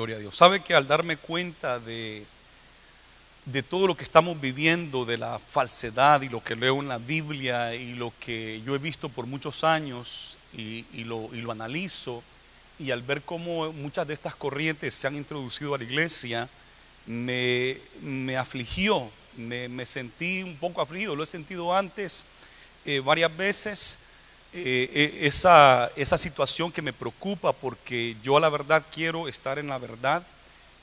Gloria a Dios. Sabe que al darme cuenta de todo lo que estamos viviendo, de la falsedad y lo que leo en la Biblia y lo que yo he visto por muchos años y lo analizo, y al ver cómo muchas de estas corrientes se han introducido a la iglesia, me afligió, me sentí un poco afligido. Lo he sentido antes varias veces, esa situación que me preocupa, porque yo a la verdad quiero estar en la verdad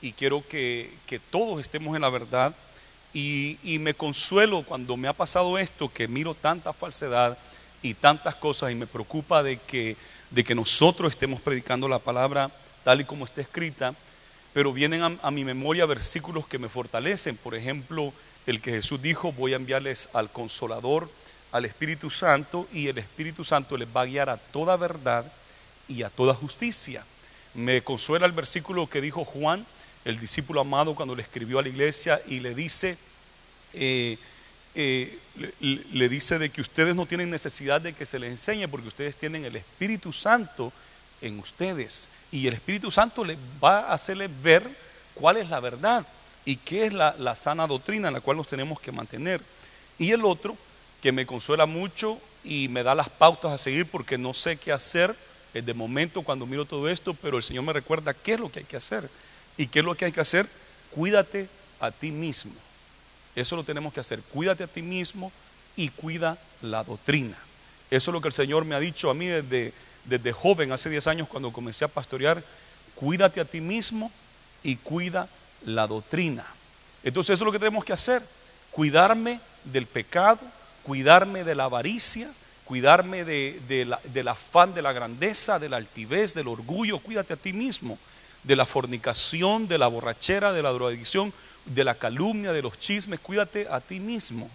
y quiero que todos estemos en la verdad, y me consuelo cuando me ha pasado esto, que miro tanta falsedad y tantas cosas, y me preocupa de que nosotros estemos predicando la palabra tal y como está escrita. Pero vienen a mi memoria versículos que me fortalecen. Por ejemplo, el que Jesús dijo: voy a enviarles al Consolador, al Espíritu Santo, y el Espíritu Santo les va a guiar a toda verdad y a toda justicia. Me consuela el versículo que dijo Juan, el discípulo amado, cuando le escribió a la iglesia y le dice, le dice de que ustedes no tienen necesidad de que se les enseñe, porque ustedes tienen el Espíritu Santo en ustedes, y el Espíritu Santo les va a hacerles ver cuál es la verdad y qué es la sana doctrina en la cual nos tenemos que mantener. Y el otro que me consuela mucho y me da las pautas a seguir, porque no sé qué hacer de momento cuando miro todo esto, pero el Señor me recuerda qué es lo que hay que hacer. ¿Y qué es lo que hay que hacer? Cuídate a ti mismo. Eso lo tenemos que hacer. Cuídate a ti mismo y cuida la doctrina. Eso es lo que el Señor me ha dicho a mí desde joven, hace 10 años, cuando comencé a pastorear. Cuídate a ti mismo y cuida la doctrina. Entonces eso es lo que tenemos que hacer: cuidarme del pecado, cuidarme de la avaricia, cuidarme del afán de la grandeza, de la altivez, del orgullo. Cuídate a ti mismo de la fornicación, de la borrachera, de la drogadicción, de la calumnia, de los chismes. Cuídate a ti mismo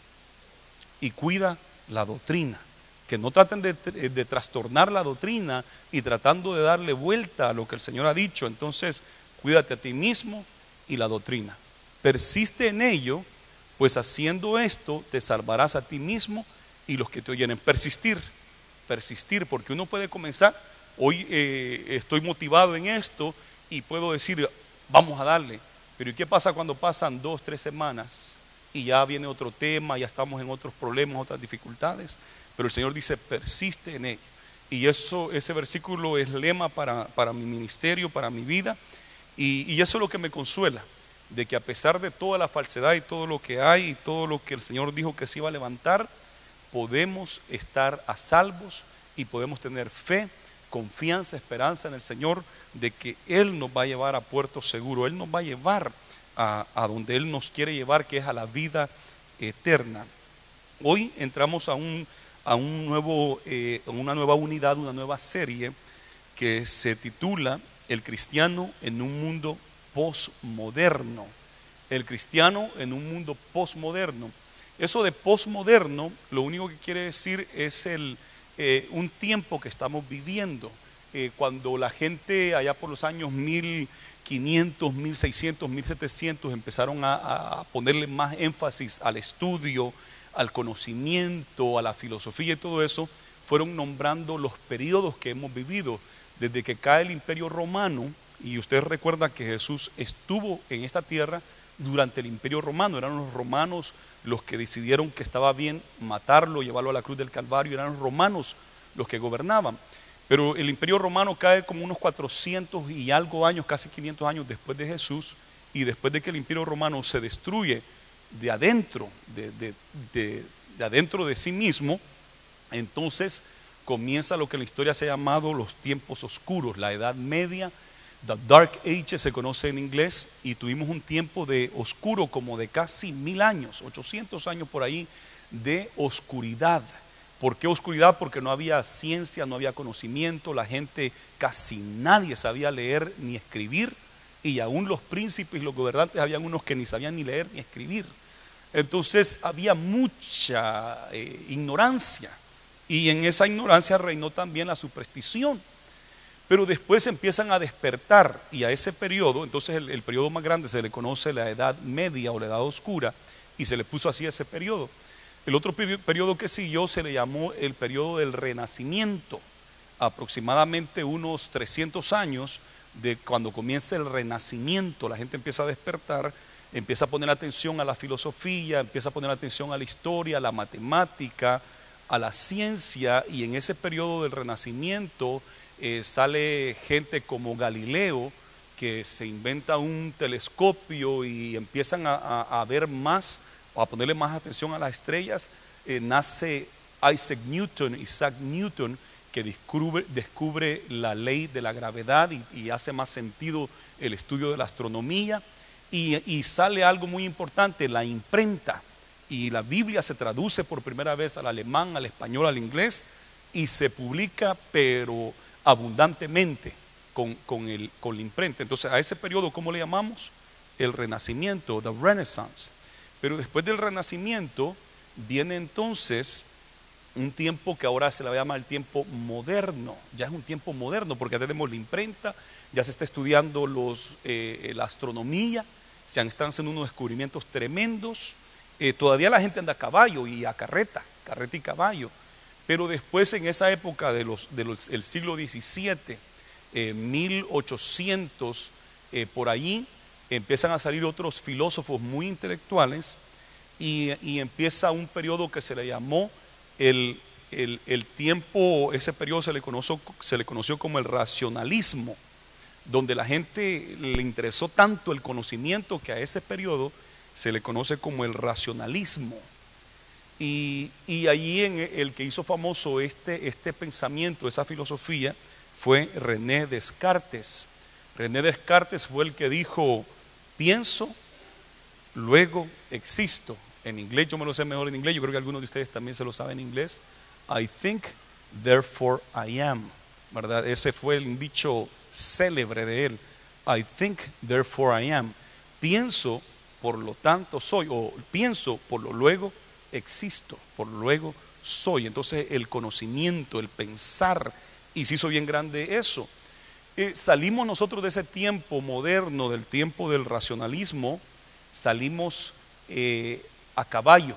y cuida la doctrina. Que no traten de trastornar la doctrina y tratando de darle vuelta a lo que el Señor ha dicho. Entonces, cuídate a ti mismo y la doctrina. Persiste en ello, pues haciendo esto te salvarás a ti mismo y los que te oyen. Persistir, porque uno puede comenzar, hoy estoy motivado en esto y puedo decir, vamos a darle. Pero ¿y qué pasa cuando pasan 2, 3 semanas y ya viene otro tema, ya estamos en otros problemas, otras dificultades? Pero el Señor dice, persiste en ello. Y ese versículo es lema para mi ministerio, para mi vida. Y eso es lo que me consuela, de que a pesar de toda la falsedad y todo lo que hay y todo lo que el Señor dijo que se iba a levantar, podemos estar a salvos y podemos tener fe, confianza, esperanza en el Señor, de que Él nos va a llevar a puerto seguro. Él nos va a llevar a donde Él nos quiere llevar, que es a la vida eterna. Hoy entramos a una nueva unidad, una nueva serie que se titula El cristiano en un mundo posmoderno. El cristiano en un mundo posmoderno. Eso de posmoderno, lo único que quiere decir es un tiempo que estamos viviendo. Cuando la gente allá por los años 1500, 1600, 1700 empezaron a ponerle más énfasis al estudio, al conocimiento, a la filosofía y todo eso, fueron nombrando los periodos que hemos vivido. Desde que cae el Imperio Romano, y usted recuerda que Jesús estuvo en esta tierra durante el Imperio Romano. Eran los romanos los que decidieron que estaba bien matarlo, llevarlo a la cruz del Calvario. Eran los romanos los que gobernaban. Pero el Imperio Romano cae como unos 400 y algo años, casi 500 años después de Jesús, y después de que el Imperio Romano se destruye de adentro, de adentro de sí mismo, entonces comienza lo que en la historia se ha llamado los tiempos oscuros, la Edad Media. The Dark Ages se conoce en inglés, y tuvimos un tiempo de oscuro como de casi 1000 años, 800 años por ahí de oscuridad. ¿Por qué oscuridad? Porque no había ciencia, no había conocimiento, la gente, casi nadie sabía leer ni escribir, y aún los príncipes y los gobernantes habían unos que ni sabían ni leer ni escribir. Entonces había mucha ignorancia, y en esa ignorancia reinó también la superstición. Pero después empiezan a despertar, y a ese periodo, entonces el periodo más grande se le conoce la Edad Media o la Edad Oscura, y se le puso así a ese periodo. El otro periodo que siguió se le llamó el periodo del Renacimiento, aproximadamente unos 300 años, de cuando comienza el Renacimiento. La gente empieza a despertar, empieza a poner atención a la filosofía, empieza a poner atención a la historia, a la matemática, a la ciencia, y en ese periodo del Renacimiento sale gente como Galileo, que se inventa un telescopio y empiezan a ver más, o a ponerle más atención a las estrellas. Nace Isaac Newton, que descubre la ley de la gravedad y hace más sentido el estudio de la astronomía, y sale algo muy importante, la imprenta, y la Biblia se traduce por primera vez al alemán, al español, al inglés, y se publica pero abundantemente con la imprenta. Entonces a ese periodo, ¿cómo le llamamos? El Renacimiento, the Renaissance. Pero después del Renacimiento viene entonces un tiempo que ahora se le llama el tiempo moderno. Ya es un tiempo moderno porque ya tenemos la imprenta, ya se está estudiando la astronomía, se están haciendo unos descubrimientos tremendos. Todavía la gente anda a caballo y a carreta y caballo, pero después, en esa época del siglo XVII, 1800, por allí, empiezan a salir otros filósofos muy intelectuales, y empieza un periodo que se le llamó el tiempo. Ese periodo se le conoció como el racionalismo, donde la gente le interesó tanto el conocimiento que a ese periodo se le conoce como el racionalismo. Y allí el que hizo famoso este pensamiento, esa filosofía, fue René Descartes. René Descartes fue el que dijo: pienso, luego existo. En inglés, yo me lo sé mejor en inglés, yo creo que algunos de ustedes también se lo saben en inglés. I think, therefore I am, ¿verdad? Ese fue el dicho célebre de él. I think, therefore I am. Pienso, por lo tanto soy, o pienso, por lo luego existo, por lo luego soy. Entonces el conocimiento, el pensar, y se hizo bien grande eso. Salimos nosotros de ese tiempo moderno, del tiempo del racionalismo, salimos a caballo.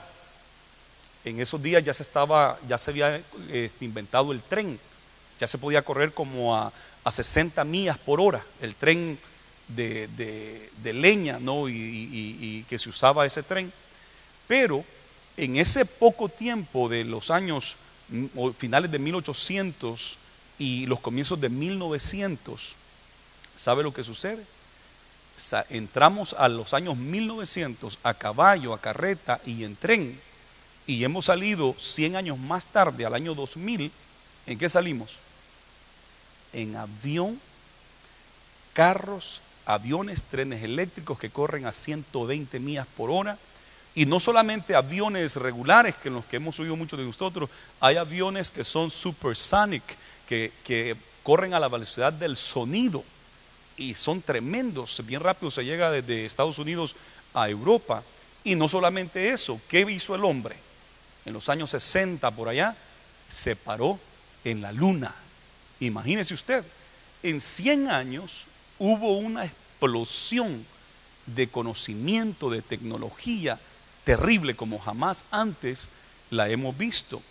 En esos días ya se había inventado el tren, ya se podía correr como a 60 millas por hora, el tren de leña, ¿no? Y que se usaba ese tren. Pero en ese poco tiempo de los años finales de 1800 y los comienzos de 1900, ¿sabe lo que sucede? Entramos a los años 1900 a caballo, a carreta y en tren, y hemos salido 100 años más tarde, al año 2000. ¿En qué salimos? En avión, carros, aviones, trenes eléctricos que corren a 120 millas por hora. Y no solamente aviones regulares, que en los que hemos oído muchos de nosotros, hay aviones que son supersonic, que corren a la velocidad del sonido y son tremendos, bien rápido se llega desde Estados Unidos a Europa. Y no solamente eso, ¿qué hizo el hombre? En los años 60 por allá, se paró en la luna. Imagínese usted, en 100 años hubo una explosión de conocimiento, de tecnología terrible como jamás antes la hemos visto.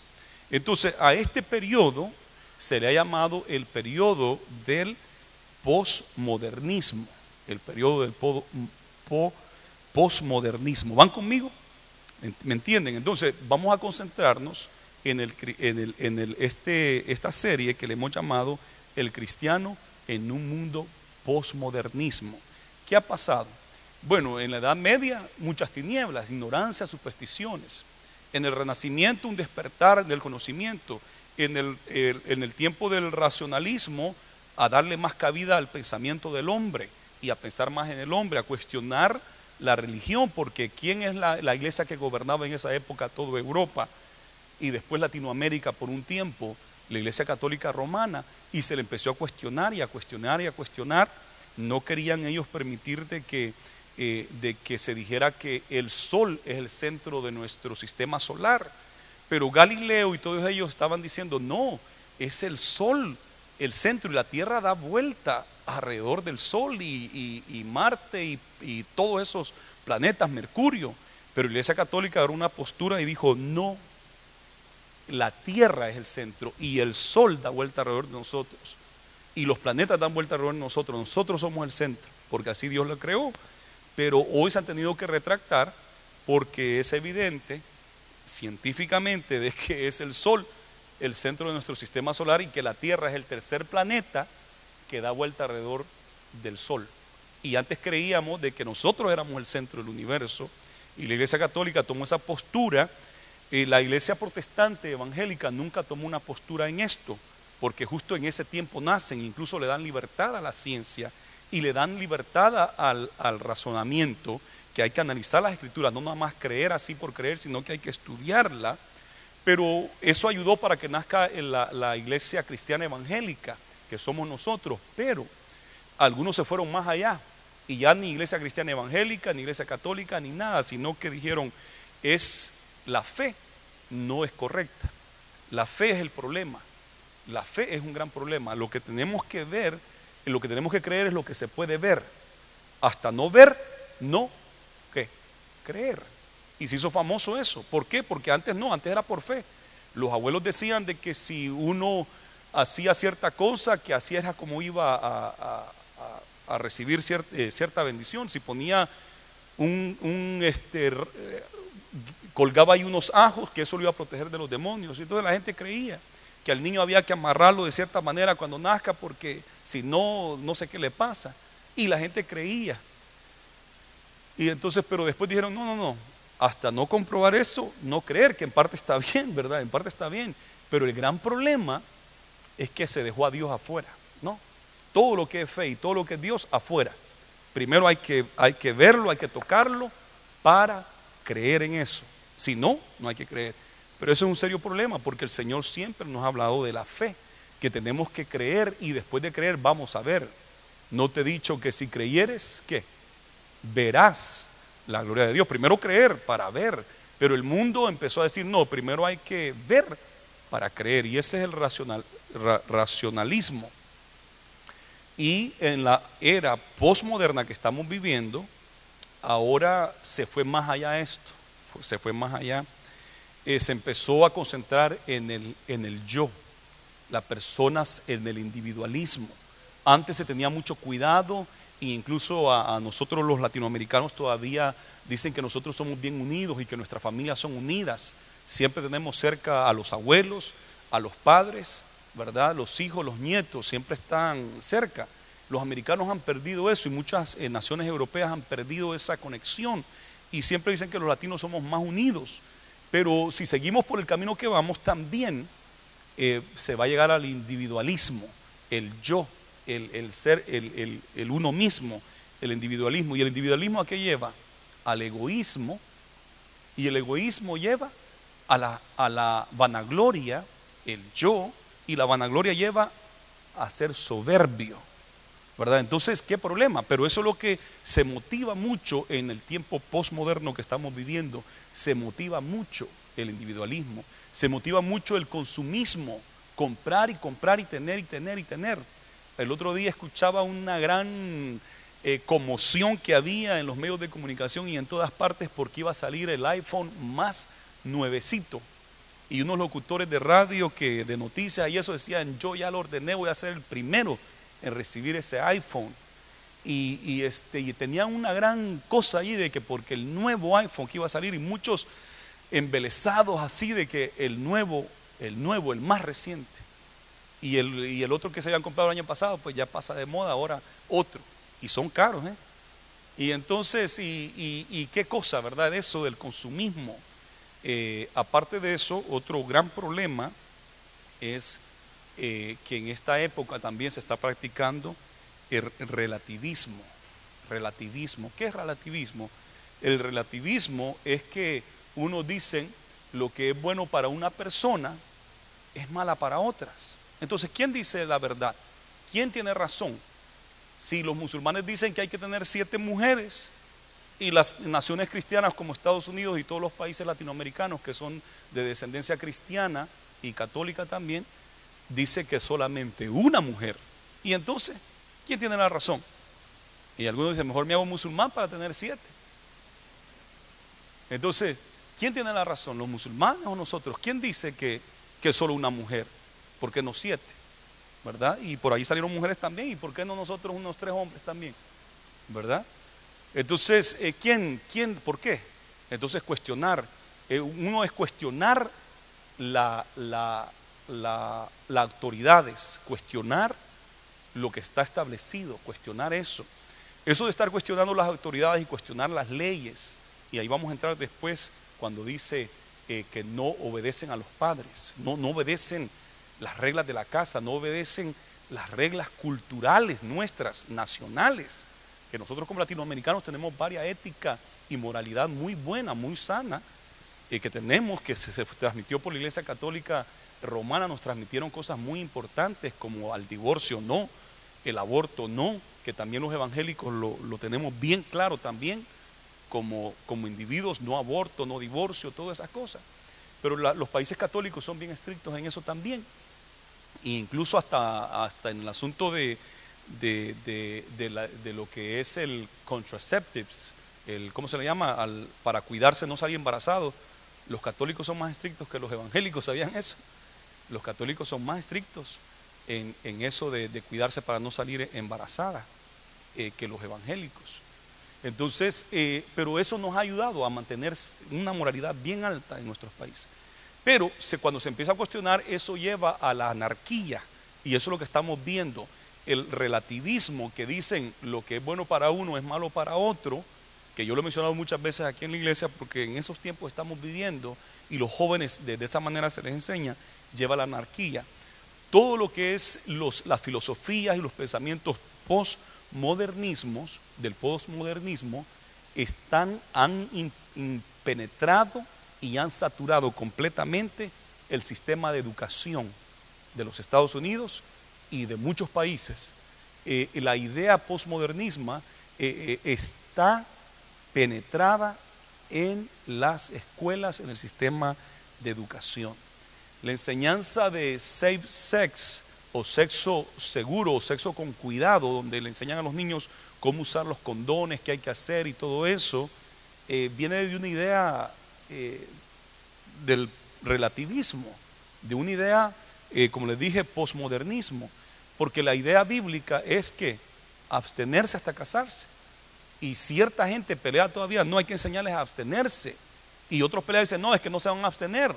Entonces a este periodo se le ha llamado el periodo del posmodernismo, el periodo del posmodernismo. ¿Van conmigo? ¿Me entienden? Entonces vamos a concentrarnos en esta serie que le hemos llamado El cristiano en un mundo posmodernismo. ¿Qué ha pasado? Bueno, en la Edad Media muchas tinieblas, ignorancia, supersticiones. En el Renacimiento un despertar del conocimiento. En el tiempo del racionalismo, a darle más cabida al pensamiento del hombre y a pensar más en el hombre, a cuestionar la religión, porque ¿quién es la iglesia que gobernaba en esa época toda Europa y después Latinoamérica por un tiempo? La Iglesia Católica Romana. Y se le empezó a cuestionar y a cuestionar y a cuestionar. No querían ellos permitir de que se dijera que el sol es el centro de nuestro sistema solar, pero Galileo y todos ellos estaban diciendo: no, es el sol el centro, y la tierra da vuelta alrededor del sol y Marte y todos esos planetas, Mercurio. Pero la Iglesia Católica agarró una postura y dijo: no, la tierra es el centro y el sol da vuelta alrededor de nosotros. y los planetas dan vuelta alrededor de nosotros. Nosotros somos el centro, porque así Dios lo creó. Pero hoy se han tenido que retractar porque es evidente científicamente de que es el Sol el centro de nuestro sistema solar y que la Tierra es el tercer planeta que da vuelta alrededor del Sol. Y antes creíamos de que nosotros éramos el centro del universo y la Iglesia Católica tomó esa postura. La Iglesia Protestante evangélica nunca tomó una postura en esto, porque justo en ese tiempo nacen, incluso le dan libertad a la ciencia y le dan libertad al razonamiento, que hay que analizar las escrituras, no nada más creer así por creer, sino que hay que estudiarla. Pero eso ayudó para que nazca la iglesia cristiana evangélica, que somos nosotros. Pero algunos se fueron más allá, y ya ni iglesia cristiana evangélica, ni iglesia católica, ni nada, sino que dijeron, la fe no es correcta. La fe es el problema. La fe es un gran problema. Lo que tenemos que ver, lo que tenemos que creer es lo que se puede ver. Hasta no ver, no, ¿qué? Creer. Y se hizo famoso eso. ¿Por qué? Porque antes no, antes era por fe. Los abuelos decían de que si uno hacía cierta cosa, que así era como iba a recibir cierta bendición. Si ponía colgaba ahí unos ajos, que eso lo iba a proteger de los demonios. Y entonces la gente creía que al niño había que amarrarlo de cierta manera cuando nazca, porque si no, no sé qué le pasa. Y la gente creía. Y entonces, pero después dijeron, no, hasta no comprobar eso, no creer, que en parte está bien, ¿verdad? En parte está bien. Pero el gran problema es que se dejó a Dios afuera, ¿no? Todo lo que es fe y todo lo que es Dios afuera. Primero hay que verlo, hay que tocarlo para creer en eso. Si no, no hay que creer. Pero eso es un serio problema, porque el Señor siempre nos ha hablado de la fe, que tenemos que creer y después de creer vamos a ver. No te he dicho que si creyeres, ¿qué? Verás la gloria de Dios. Primero creer para ver, pero el mundo empezó a decir, no, primero hay que ver para creer, y ese es el racionalismo. Y en la era postmoderna que estamos viviendo, ahora se fue más allá esto, se fue más allá. Se empezó a concentrar en el yo, las personas en el individualismo. Antes se tenía mucho cuidado, e incluso a nosotros los latinoamericanos todavía dicen que nosotros somos bien unidos y que nuestras familias son unidas. Siempre tenemos cerca a los abuelos, a los padres, ¿verdad? Los hijos, los nietos, siempre están cerca. Los americanos han perdido eso y muchas naciones europeas han perdido esa conexión y siempre dicen que los latinos somos más unidos. Pero si seguimos por el camino que vamos, también se va a llegar al individualismo, el yo, el ser, el uno mismo, el individualismo. ¿Y el individualismo a qué lleva? Al egoísmo, y el egoísmo lleva a la vanagloria, el yo, y la vanagloria lleva a ser soberbio, ¿verdad? Entonces, ¿qué problema? Pero eso es lo que se motiva mucho en el tiempo postmoderno que estamos viviendo. Se motiva mucho el individualismo, se motiva mucho el consumismo, comprar y comprar y tener y tener y tener. El otro día escuchaba una gran conmoción que había en los medios de comunicación y en todas partes porque iba a salir el iPhone más nuevecito. Y unos locutores de radio, de noticias y eso decían, yo ya lo ordené, voy a ser el primero en recibir ese iPhone. Y tenían una gran cosa allí de que porque el nuevo iPhone que iba a salir, y muchos embelesados así de que el nuevo, el más reciente, y el otro que se habían comprado el año pasado, pues ya pasa de moda, ahora otro, y son caros, ¿eh? Y entonces, y qué cosa, ¿verdad? Eso del consumismo. Aparte de eso, otro gran problema es que en esta época también se está practicando el relativismo. Relativismo, ¿qué es relativismo? El relativismo es que unos dicen lo que es bueno para una persona es mala para otras. Entonces, ¿quién dice la verdad? ¿Quién tiene razón? Si los musulmanes dicen que hay que tener 7 mujeres y las naciones cristianas como Estados Unidos y todos los países latinoamericanos que son de descendencia cristiana y católica también, dice que solamente una mujer. Y entonces, ¿quién tiene la razón? Y algunos dicen, mejor me hago musulmán para tener 7. Entonces, ¿quién tiene la razón? ¿Los musulmanes o nosotros? ¿Quién dice que solo una mujer? ¿Por qué no 7? ¿verdad? Y por ahí salieron mujeres también, y por qué no nosotros unos 3 hombres también, ¿verdad? Entonces, por qué? Entonces cuestionar, uno es cuestionar las autoridades, cuestionar lo que está establecido, cuestionar eso. Eso de estar cuestionando las autoridades y cuestionar las leyes, y ahí vamos a entrar después cuando dice que no obedecen a los padres, no obedecen las reglas de la casa, no obedecen las reglas culturales nuestras, nacionales, que nosotros como latinoamericanos tenemos varias ética y moralidad muy buena, muy sana, que tenemos, que se transmitió por la Iglesia Católica Romana, nos transmitieron cosas muy importantes como al divorcio no, el aborto no, que también los evangélicos lo tenemos bien claro también, como individuos, no aborto, no divorcio, todas esas cosas. Pero los países católicos son bien estrictos en eso también, e incluso hasta en el asunto de lo que es el contraceptives, ¿cómo se le llama? Para cuidarse, no salir embarazado. Los católicos son más estrictos que los evangélicos, ¿sabían eso? Los católicos son más estrictos en eso de cuidarse para no salir embarazada que los evangélicos. Entonces, pero eso nos ha ayudado a mantener una moralidad bien alta en nuestros países. Pero cuando se empieza a cuestionar, eso lleva a la anarquía, y eso es lo que estamos viendo, el relativismo, que dicen lo que es bueno para uno es malo para otro, que yo lo he mencionado muchas veces aquí en la iglesia, porque en esos tiempos estamos viviendo, y los jóvenes de esa manera se les enseña, lleva a la anarquía. Todo lo que es las filosofías y los pensamientos del postmodernismo, han penetrado y han saturado completamente el sistema de educación de los Estados Unidos y de muchos países. La idea postmodernista está penetrada en las escuelas, en el sistema de educación. La enseñanza de safe sex, o sexo seguro, o sexo con cuidado, donde le enseñan a los niños cómo usar los condones, qué hay que hacer y todo eso, viene de una idea del relativismo, de una idea, como les dije, postmodernismo, porque la idea bíblica es que abstenerse hasta casarse, y cierta gente pelea todavía, no hay que enseñarles a abstenerse, y otros pelean y dicen, no, es que no se van a abstener,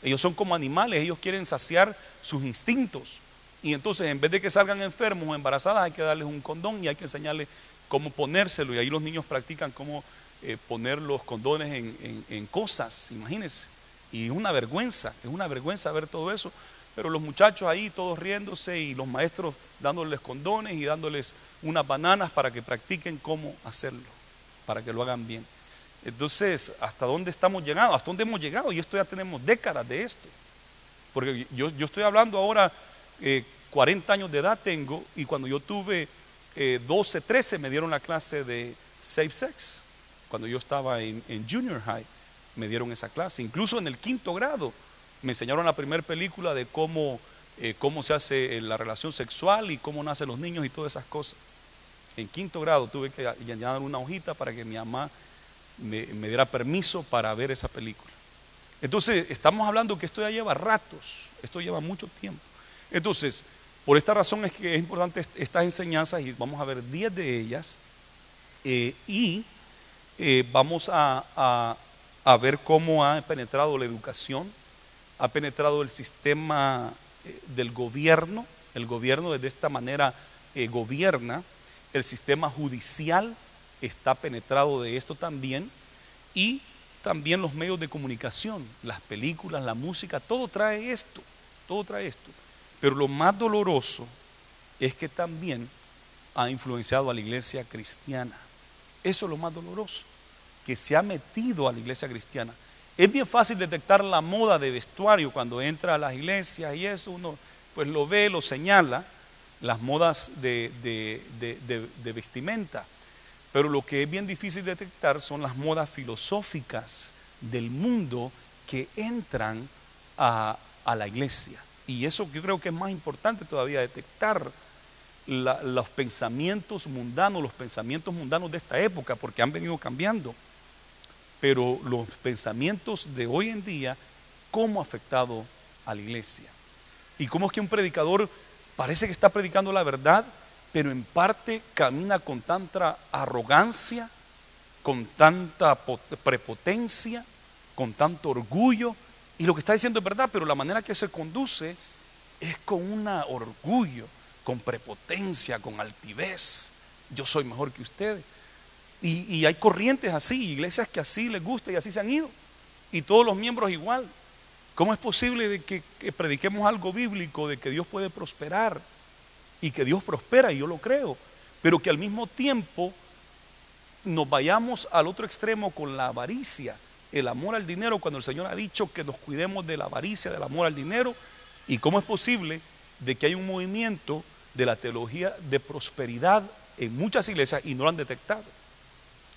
ellos son como animales, ellos quieren saciar sus instintos, y entonces en vez de que salgan enfermos o embarazadas, hay que darles un condón y hay que enseñarles cómo ponérselo, y ahí los niños practican cómo poner los condones en cosas, imagínense, y es una vergüenza ver todo eso, pero los muchachos ahí todos riéndose y los maestros dándoles condones y dándoles unas bananas para que practiquen cómo hacerlo, para que lo hagan bien. Entonces, ¿hasta dónde estamos llegando? ¿Hasta dónde hemos llegado? Y esto ya tenemos décadas de esto, porque yo estoy hablando ahora, 40 años de edad tengo, y cuando yo tuve 12, 13 me dieron la clase de safe sex. Cuando yo estaba en junior high me dieron esa clase, incluso en el 5º grado me enseñaron la primera película de cómo se hace la relación sexual y cómo nacen los niños y todas esas cosas. En 5º grado tuve que llenar una hojita para que mi mamá me diera permiso para ver esa película. Entonces estamos hablando que esto ya lleva ratos, esto lleva mucho tiempo. Entonces, por esta razón es que es importante estas enseñanzas, y vamos a ver 10 de ellas, vamos a ver cómo ha penetrado la educación, ha penetrado el sistema del gobierno. El gobierno de esta manera gobierna, el sistema judicial está penetrado de esto también, y también los medios de comunicación, las películas, la música, todo trae esto, pero lo más doloroso es que también ha influenciado a la iglesia cristiana. Eso es lo más doloroso, que se ha metido a la iglesia cristiana. Es bien fácil detectar la moda de vestuario cuando entra a las iglesias, y eso uno pues lo ve, lo señala, las modas de vestimenta. Pero lo que es bien difícil detectar son las modas filosóficas del mundo que entran a la iglesia. Y eso yo creo que es más importante todavía, detectar los pensamientos mundanos de esta época, porque han venido cambiando. Pero los pensamientos de hoy en día, ¿cómo ha afectado a la iglesia? Y cómo es que un predicador parece que está predicando la verdad, pero en parte camina con tanta arrogancia, con tanta prepotencia, con tanto orgullo, y lo que está diciendo es verdad, pero la manera que se conduce es con un orgullo, con prepotencia, con altivez. Yo soy mejor que ustedes. Y hay corrientes así, iglesias que así les gusta y así se han ido. Y todos los miembros igual. ¿Cómo es posible de que prediquemos algo bíblico, de que Dios puede prosperar? Y que Dios prospera, y yo lo creo. Pero que al mismo tiempo nos vayamos al otro extremo con la avaricia, el amor al dinero, cuando el Señor ha dicho que nos cuidemos de la avaricia, del amor al dinero. ¿Y cómo es posible de que hay un movimiento de la teología de prosperidad en muchas iglesias y no lo han detectado?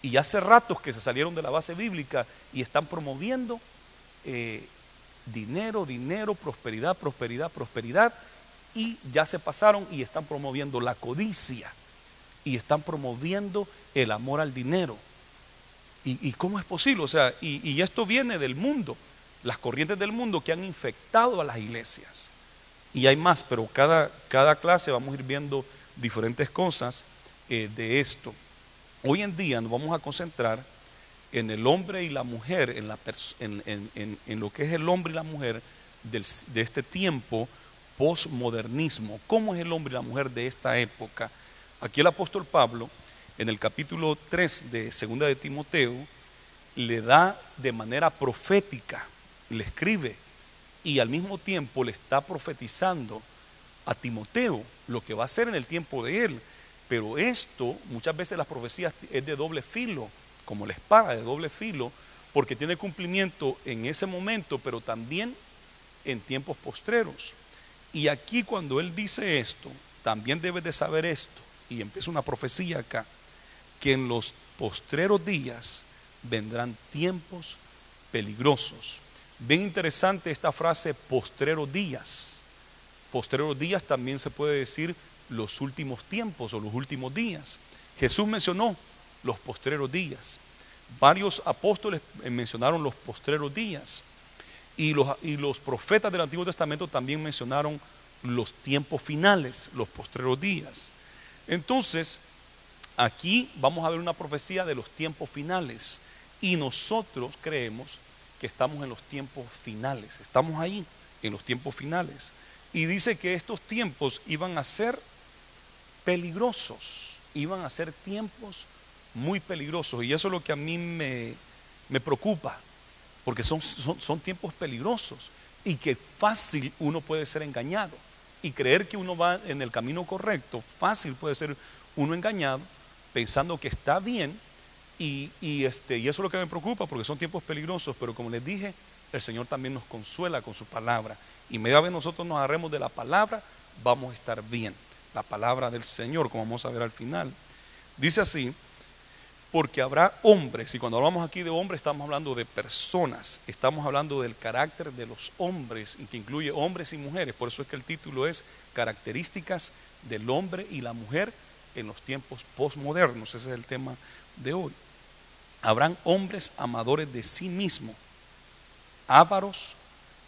Y hace ratos que se salieron de la base bíblica y están promoviendo dinero, dinero, prosperidad, prosperidad, prosperidad, y ya se pasaron y están promoviendo la codicia y están promoviendo el amor al dinero. ¿Y cómo es posible? O sea, y esto viene del mundo, las corrientes del mundo que han infectado a las iglesias. Y hay más, pero cada clase vamos a ir viendo diferentes cosas de esto. Hoy en día nos vamos a concentrar en el hombre y la mujer, en lo que es el hombre y la mujer de este tiempo posmodernismo. ¿Cómo es el hombre y la mujer de esta época? Aquí el apóstol Pablo, en el capítulo 3 de Segunda de Timoteo, le da de manera profética, le escribe y al mismo tiempo le está profetizando a Timoteo lo que va a ser en el tiempo de él. Pero esto, muchas veces las profecías es de doble filo, como la espada de doble filo, porque tiene cumplimiento en ese momento, pero también en tiempos postreros. Y aquí cuando él dice esto, también debes de saber esto, y empieza una profecía acá, que en los postreros días vendrán tiempos peligrosos. Bien interesante esta frase, postreros días. Postreros días también se puede decir los últimos tiempos o los últimos días. Jesús mencionó los postreros días. Varios apóstoles mencionaron los postreros días. Y los profetas del Antiguo Testamento también mencionaron los tiempos finales, los postreros días. Entonces, aquí vamos a ver una profecía de los tiempos finales. Y nosotros creemos que estamos en los tiempos finales. Estamos ahí, en los tiempos finales. Y dice que estos tiempos iban a ser peligrosos, iban a ser tiempos muy peligrosos, y eso es lo que a mí me preocupa, porque son tiempos peligrosos y que fácil uno puede ser engañado y creer que uno va en el camino correcto. Fácil puede ser uno engañado pensando que está bien y eso es lo que me preocupa, porque son tiempos peligrosos. Pero como les dije, el Señor también nos consuela con su palabra, y media vez nosotros nos agarremos de la palabra, vamos a estar bien. La palabra del Señor, como vamos a ver al final, dice así: porque habrá hombres, y cuando hablamos aquí de hombres estamos hablando de personas, estamos hablando del carácter de los hombres, y que incluye hombres y mujeres. Por eso es que el título es Características del hombre y la mujer en los tiempos postmodernos. Ese es el tema de hoy. Habrán hombres amadores de sí mismos, ávaros,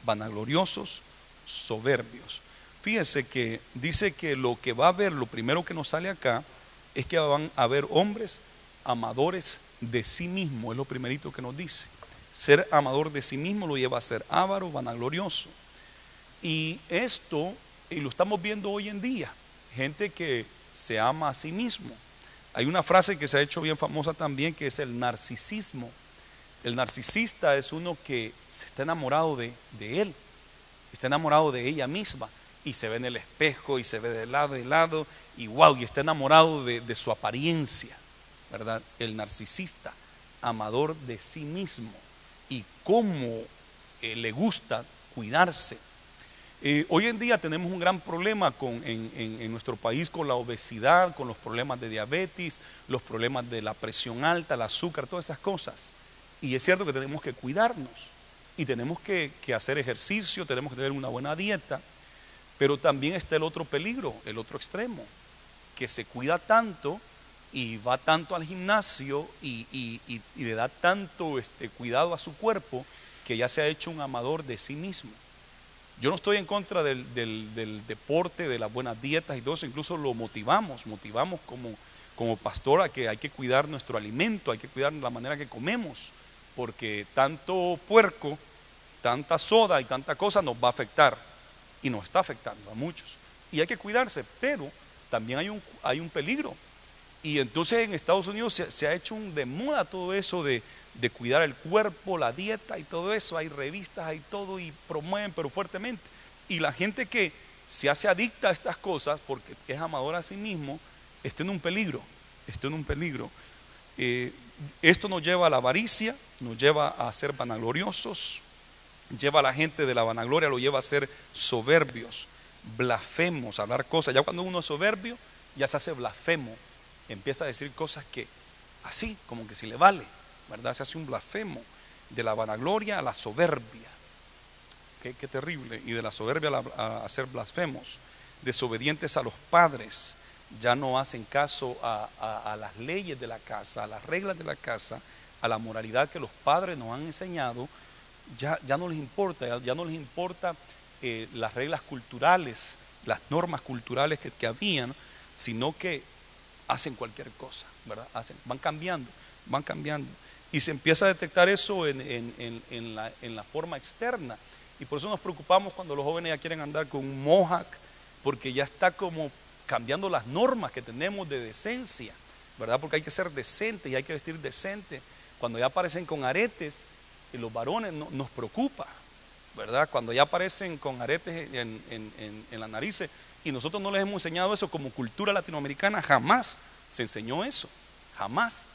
vanagloriosos, soberbios. Fíjese que dice que lo que va a haber, lo primero que nos sale acá, es que van a haber hombres amadores de sí mismo. Es lo primerito que nos dice. Ser amador de sí mismo lo lleva a ser avaro, vanaglorioso. Y esto, y lo estamos viendo hoy en día, gente que se ama a sí mismo. Hay una frase que se ha hecho bien famosa también, que es el narcisismo. El narcisista es uno que se está enamorado de él, está enamorado de ella misma, y se ve en el espejo y se ve de lado, y wow, y está enamorado de su apariencia, ¿verdad? El narcisista, amador de sí mismo, y cómo le gusta cuidarse. Hoy en día tenemos un gran problema en nuestro país con la obesidad, con los problemas de diabetes, los problemas de la presión alta, el azúcar, todas esas cosas. Y es cierto que tenemos que cuidarnos y tenemos que hacer ejercicio, tenemos que tener una buena dieta, pero también está el otro peligro, el otro extremo, que se cuida tanto y va tanto al gimnasio y le da tanto cuidado a su cuerpo, que ya se ha hecho un amador de sí mismo. Yo no estoy en contra del deporte, de las buenas dietas y todo eso, incluso lo motivamos como pastor a que hay que cuidar nuestro alimento, hay que cuidar la manera que comemos, porque tanto puerco, tanta soda y tanta cosa nos va a afectar y nos está afectando a muchos. Y hay que cuidarse, pero también hay un peligro. Y entonces en Estados Unidos se ha hecho de moda todo eso de cuidar el cuerpo, la dieta y todo eso. Hay revistas, hay todo y promueven pero fuertemente. Y la gente que se hace adicta a estas cosas porque es amadora a sí mismo, está en un peligro, está en un peligro. Esto nos lleva a la avaricia, nos lleva a ser vanagloriosos, lleva a la gente de la vanagloria, lo lleva a ser soberbios, blasfemos, a hablar cosas. Ya cuando uno es soberbio, ya se hace blasfemo, empieza a decir cosas que así, como que si le vale, ¿verdad? Se hace un blasfemo, de la vanagloria a la soberbia. Qué terrible. Y de la soberbia a ser blasfemos, desobedientes a los padres, ya no hacen caso a las leyes de la casa, a las reglas de la casa, a la moralidad que los padres nos han enseñado. Ya no les importa, ya no les importa las reglas culturales, las normas culturales que habían, sino que hacen cualquier cosa, ¿verdad? Van cambiando. Y se empieza a detectar eso en la forma externa. Y por eso nos preocupamos cuando los jóvenes ya quieren andar con un mohawk, porque ya está como cambiando las normas que tenemos de decencia, ¿verdad? Porque hay que ser decente y hay que vestir decente. Cuando ya aparecen con aretes, los varones nos preocupa, ¿verdad? Cuando ya aparecen con aretes en las narices, y nosotros no les hemos enseñado eso como cultura latinoamericana, jamás se enseñó eso, jamás.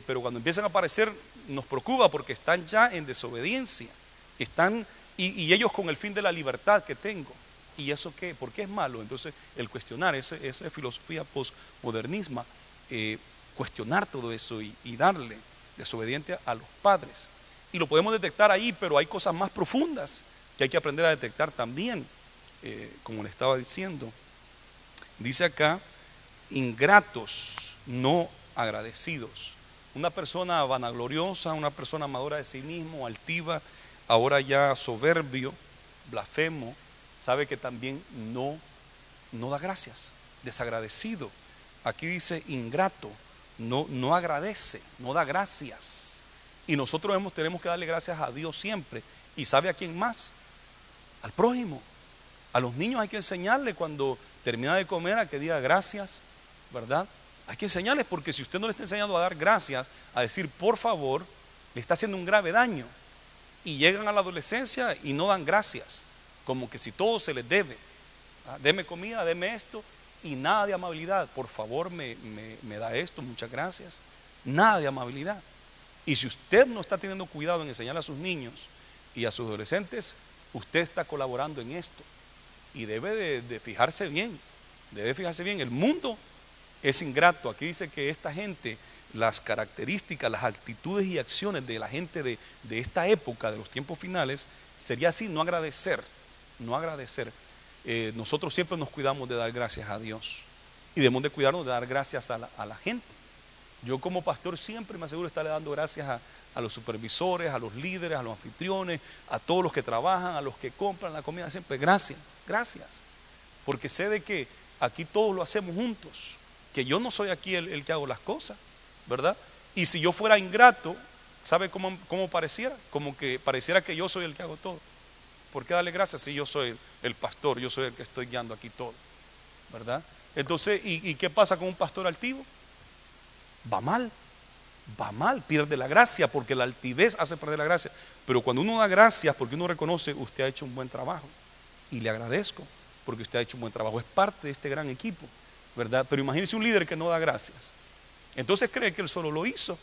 Pero cuando empiezan a aparecer nos preocupa porque están ya en desobediencia, están y ellos con el fin de la libertad que tengo. ¿Y eso qué? ¿Por qué es malo? Entonces el cuestionar, esa filosofía postmodernismo, cuestionar todo eso y darle desobediente a los padres. Y lo podemos detectar ahí, pero hay cosas más profundas que hay que aprender a detectar también, como le estaba diciendo. Dice acá, ingratos, no agradecidos. Una persona vanagloriosa, una persona amadora de sí mismo, altiva, ahora ya soberbio, blasfemo, sabe que también no da gracias, desagradecido. Aquí dice ingrato, no agradece, no da gracias. Y nosotros tenemos que darle gracias a Dios siempre. ¿Y sabe a quién más? Al prójimo. A los niños hay que enseñarle cuando termina de comer a que diga gracias, ¿verdad? Hay que enseñarles, porque si usted no le está enseñando a dar gracias, a decir por favor, le está haciendo un grave daño. Y llegan a la adolescencia y no dan gracias, como que si todo se les debe. Deme comida, deme esto, y nada de amabilidad. Por favor, me da esto, muchas gracias. Nada de amabilidad. Y si usted no está teniendo cuidado en enseñar a sus niños y a sus adolescentes, usted está colaborando en esto. Y debe de fijarse bien, El mundo es ingrato. Aquí dice que esta gente, las características, las actitudes y acciones de la gente de esta época, de los tiempos finales, sería así, no agradecer. Nosotros siempre nos cuidamos de dar gracias a Dios y debemos de cuidarnos de dar gracias a la gente. Yo como pastor siempre me aseguro de estarle dando gracias a los supervisores, a los líderes, a los anfitriones, a todos los que trabajan, a los que compran la comida, siempre gracias, porque sé de que aquí todos lo hacemos juntos, que yo no soy aquí el que hago las cosas, ¿verdad? Y si yo fuera ingrato, ¿sabe cómo pareciera? Como que pareciera que yo soy el que hago todo. ¿Por qué darle gracias si yo soy el pastor, yo soy el que estoy guiando aquí todo, ¿verdad? Entonces, ¿y qué pasa con un pastor altivo? Va mal, pierde la gracia, porque la altivez hace perder la gracia. Pero cuando uno da gracias, porque uno reconoce, usted ha hecho un buen trabajo, y le agradezco, porque usted ha hecho un buen trabajo, es parte de este gran equipo, ¿verdad? Pero imagínese un líder que no da gracias, entonces cree que él solo lo hizo.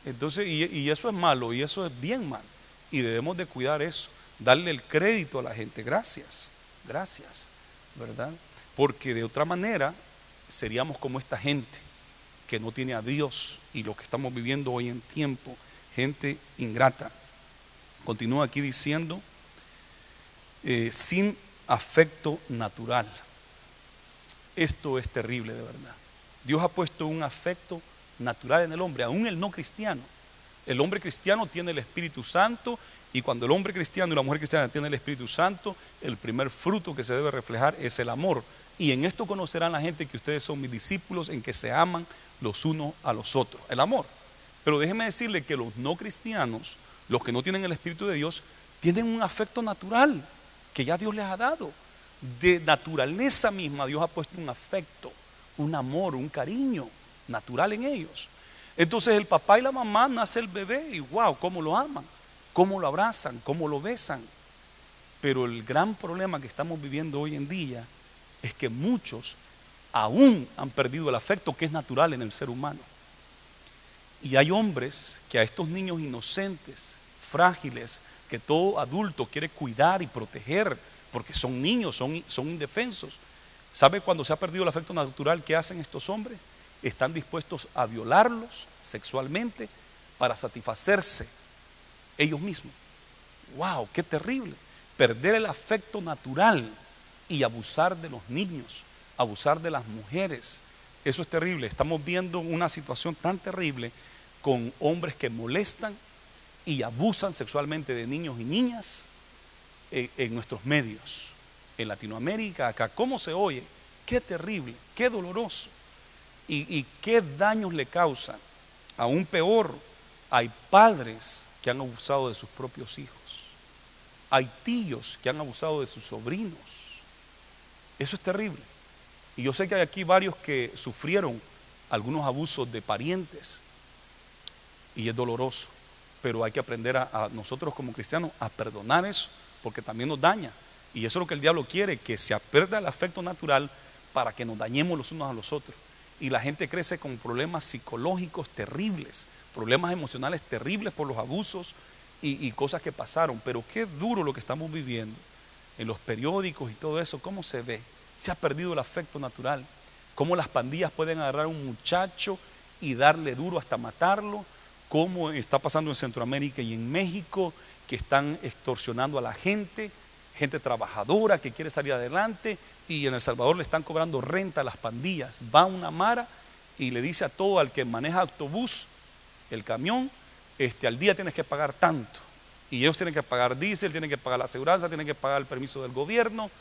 Entonces, y eso es malo, y eso es bien mal, y debemos de cuidar eso, darle el crédito a la gente, gracias, ¿verdad? Porque de otra manera seríamos como esta gente que no tiene a Dios, y lo que estamos viviendo hoy en tiempo, gente ingrata. Continúa aquí diciendo, sin afecto natural. Esto es terrible, de verdad. Dios ha puesto un afecto natural en el hombre, aún el no cristiano. El hombre cristiano tiene el Espíritu Santo, y cuando el hombre cristiano y la mujer cristiana tienen el Espíritu Santo, el primer fruto que se debe reflejar es el amor. Y en esto conocerán la gente que ustedes son mis discípulos, en que se aman los unos a los otros. El amor. Pero déjeme decirle que los no cristianos, los que no tienen el Espíritu de Dios, tienen un afecto natural que ya Dios les ha dado. De naturaleza misma Dios ha puesto un afecto, un amor, un cariño natural en ellos. Entonces el papá y la mamá, nace el bebé y wow, cómo lo aman, cómo lo abrazan, cómo lo besan. Pero el gran problema que estamos viviendo hoy en día es que muchos aún han perdido el afecto que es natural en el ser humano. Y hay hombres que a estos niños inocentes, frágiles, que todo adulto quiere cuidar y proteger, porque son niños, son indefensos. ¿Sabe cuando se ha perdido el afecto natural que hacen estos hombres? Están dispuestos a violarlos sexualmente para satisfacerse ellos mismos. ¡Wow! ¡Qué terrible! Perder el afecto natural y abusar de los niños, abusar de las mujeres. Eso es terrible. Estamos viendo una situación tan terrible con hombres que molestan y abusan sexualmente de niños y niñas en nuestros medios, en Latinoamérica, acá. ¿Cómo se oye? Qué terrible, qué doloroso y qué daños le causan. Aún peor, hay padres que han abusado de sus propios hijos, hay tíos que han abusado de sus sobrinos. Eso es terrible. Y yo sé que hay aquí varios que sufrieron algunos abusos de parientes y es doloroso, pero hay que aprender a nosotros como cristianos a perdonar eso, porque también nos daña. Y eso es lo que el diablo quiere, que se pierda el afecto natural para que nos dañemos los unos a los otros. Y la gente crece con problemas psicológicos terribles, problemas emocionales terribles por los abusos y cosas que pasaron. Pero qué duro lo que estamos viviendo en los periódicos y todo eso. ¿Cómo se ve? Se ha perdido el afecto natural. Cómo las pandillas pueden agarrar a un muchacho y darle duro hasta matarlo. Cómo está pasando en Centroamérica y en México, que están extorsionando a la gente, gente trabajadora que quiere salir adelante, y en El Salvador le están cobrando renta a las pandillas. Va una mara y le dice a todo al que maneja autobús, el camión, al día tienes que pagar tanto, y ellos tienen que pagar diésel, tienen que pagar la aseguranza, tienen que pagar el permiso del gobierno,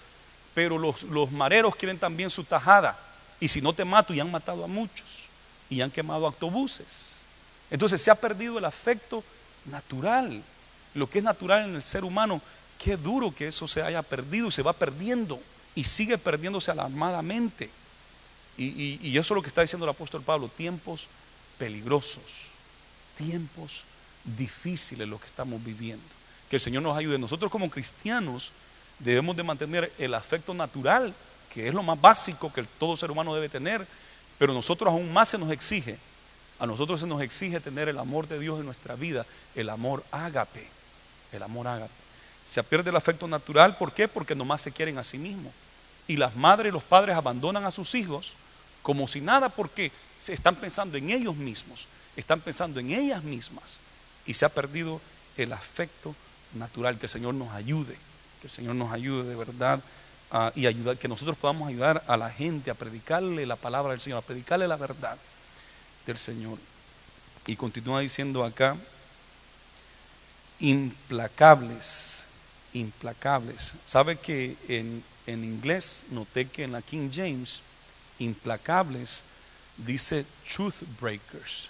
pero los mareros quieren también su tajada, y si no te mato, y han matado a muchos, y han quemado autobuses. Entonces se ha perdido el afecto natural, lo que es natural en el ser humano. Qué duro que eso se haya perdido y se va perdiendo y sigue perdiéndose alarmadamente. Y eso es lo que está diciendo el apóstol Pablo: tiempos peligrosos, tiempos difíciles los que estamos viviendo. Que el Señor nos ayude. Nosotros como cristianos debemos de mantener el afecto natural, que es lo más básico que todo ser humano debe tener, pero nosotros aún más se nos exige. A nosotros se nos exige tener el amor de Dios en nuestra vida, el amor ágape, el amor ágape. Se pierde el afecto natural, ¿por qué? Porque nomás se quieren a sí mismos. Y las madres y los padres abandonan a sus hijos como si nada, porque se están pensando en ellos mismos, están pensando en ellas mismas. Y se ha perdido el afecto natural. Que el Señor nos ayude, que el Señor nos ayude de verdad, y ayudar, que nosotros podamos ayudar a la gente a predicarle la palabra del Señor, a predicarle la verdad del Señor. Y continúa diciendo acá: implacables, implacables. ¿Sabe que en inglés noté que en la King James, implacables dice truth breakers,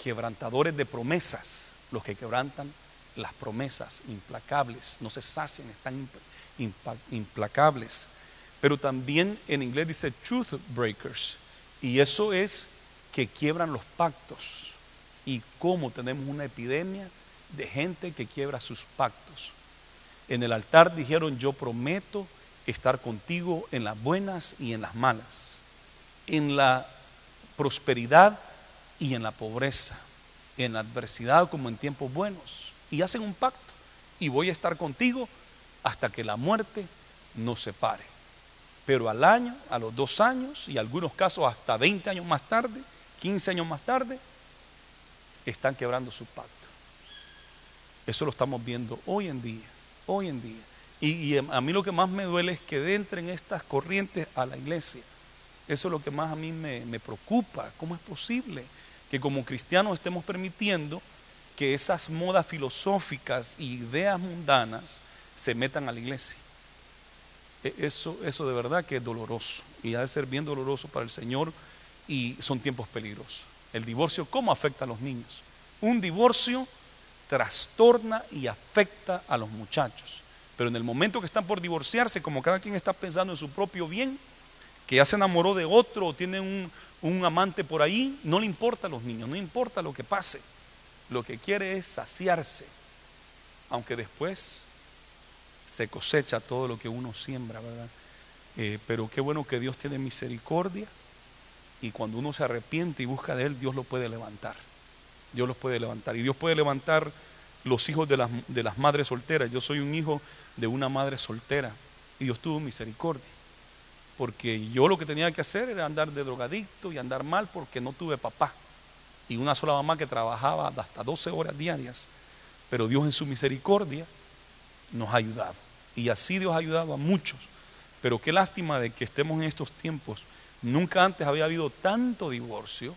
quebrantadores de promesas, los que quebrantan las promesas, implacables, no se sacian, están implacables. Pero también en inglés dice truth breakers, y eso es que quiebran los pactos. Y cómo tenemos una epidemia de gente que quiebra sus pactos. En el altar dijeron: yo prometo estar contigo en las buenas y en las malas, en la prosperidad y en la pobreza, en la adversidad como en tiempos buenos. Y hacen un pacto: y voy a estar contigo hasta que la muerte nos separe. Pero al año, a los 2 años, y en algunos casos hasta 20 años más tarde, 15 años más tarde, están quebrando su pacto. Eso lo estamos viendo hoy en día, hoy en día. Y a mí lo que más me duele es que entren estas corrientes a la iglesia. Eso es lo que más a mí me preocupa. ¿Cómo es posible que como cristianos estemos permitiendo que esas modas filosóficas y ideas mundanas se metan a la iglesia. Eso de verdad que es doloroso y ha de ser bien doloroso para el Señor, y son tiempos peligrosos. El divorcio, ¿cómo afecta a los niños? Un divorcio trastorna y afecta a los muchachos, pero en el momento que están por divorciarse, como cada quien está pensando en su propio bien, que ya se enamoró de otro o tiene un amante por ahí, no le importa a los niños, no importa lo que pase, lo que quiere es saciarse, aunque después se cosecha todo lo que uno siembra, ¿verdad? Pero qué bueno que Dios tiene misericordia, y cuando uno se arrepiente y busca de Él, Dios lo puede levantar. Dios los puede levantar, y Dios puede levantar los hijos de las madres solteras. Yo soy un hijo de una madre soltera, y Dios tuvo misericordia, porque yo lo que tenía que hacer era andar de drogadicto y andar mal porque no tuve papá, y una sola mamá que trabajaba hasta 12 horas diarias. Pero Dios en su misericordia nos ha ayudado, y así Dios ha ayudado a muchos. Pero qué lástima de que estemos en estos tiempos. Nunca antes había habido tanto divorcio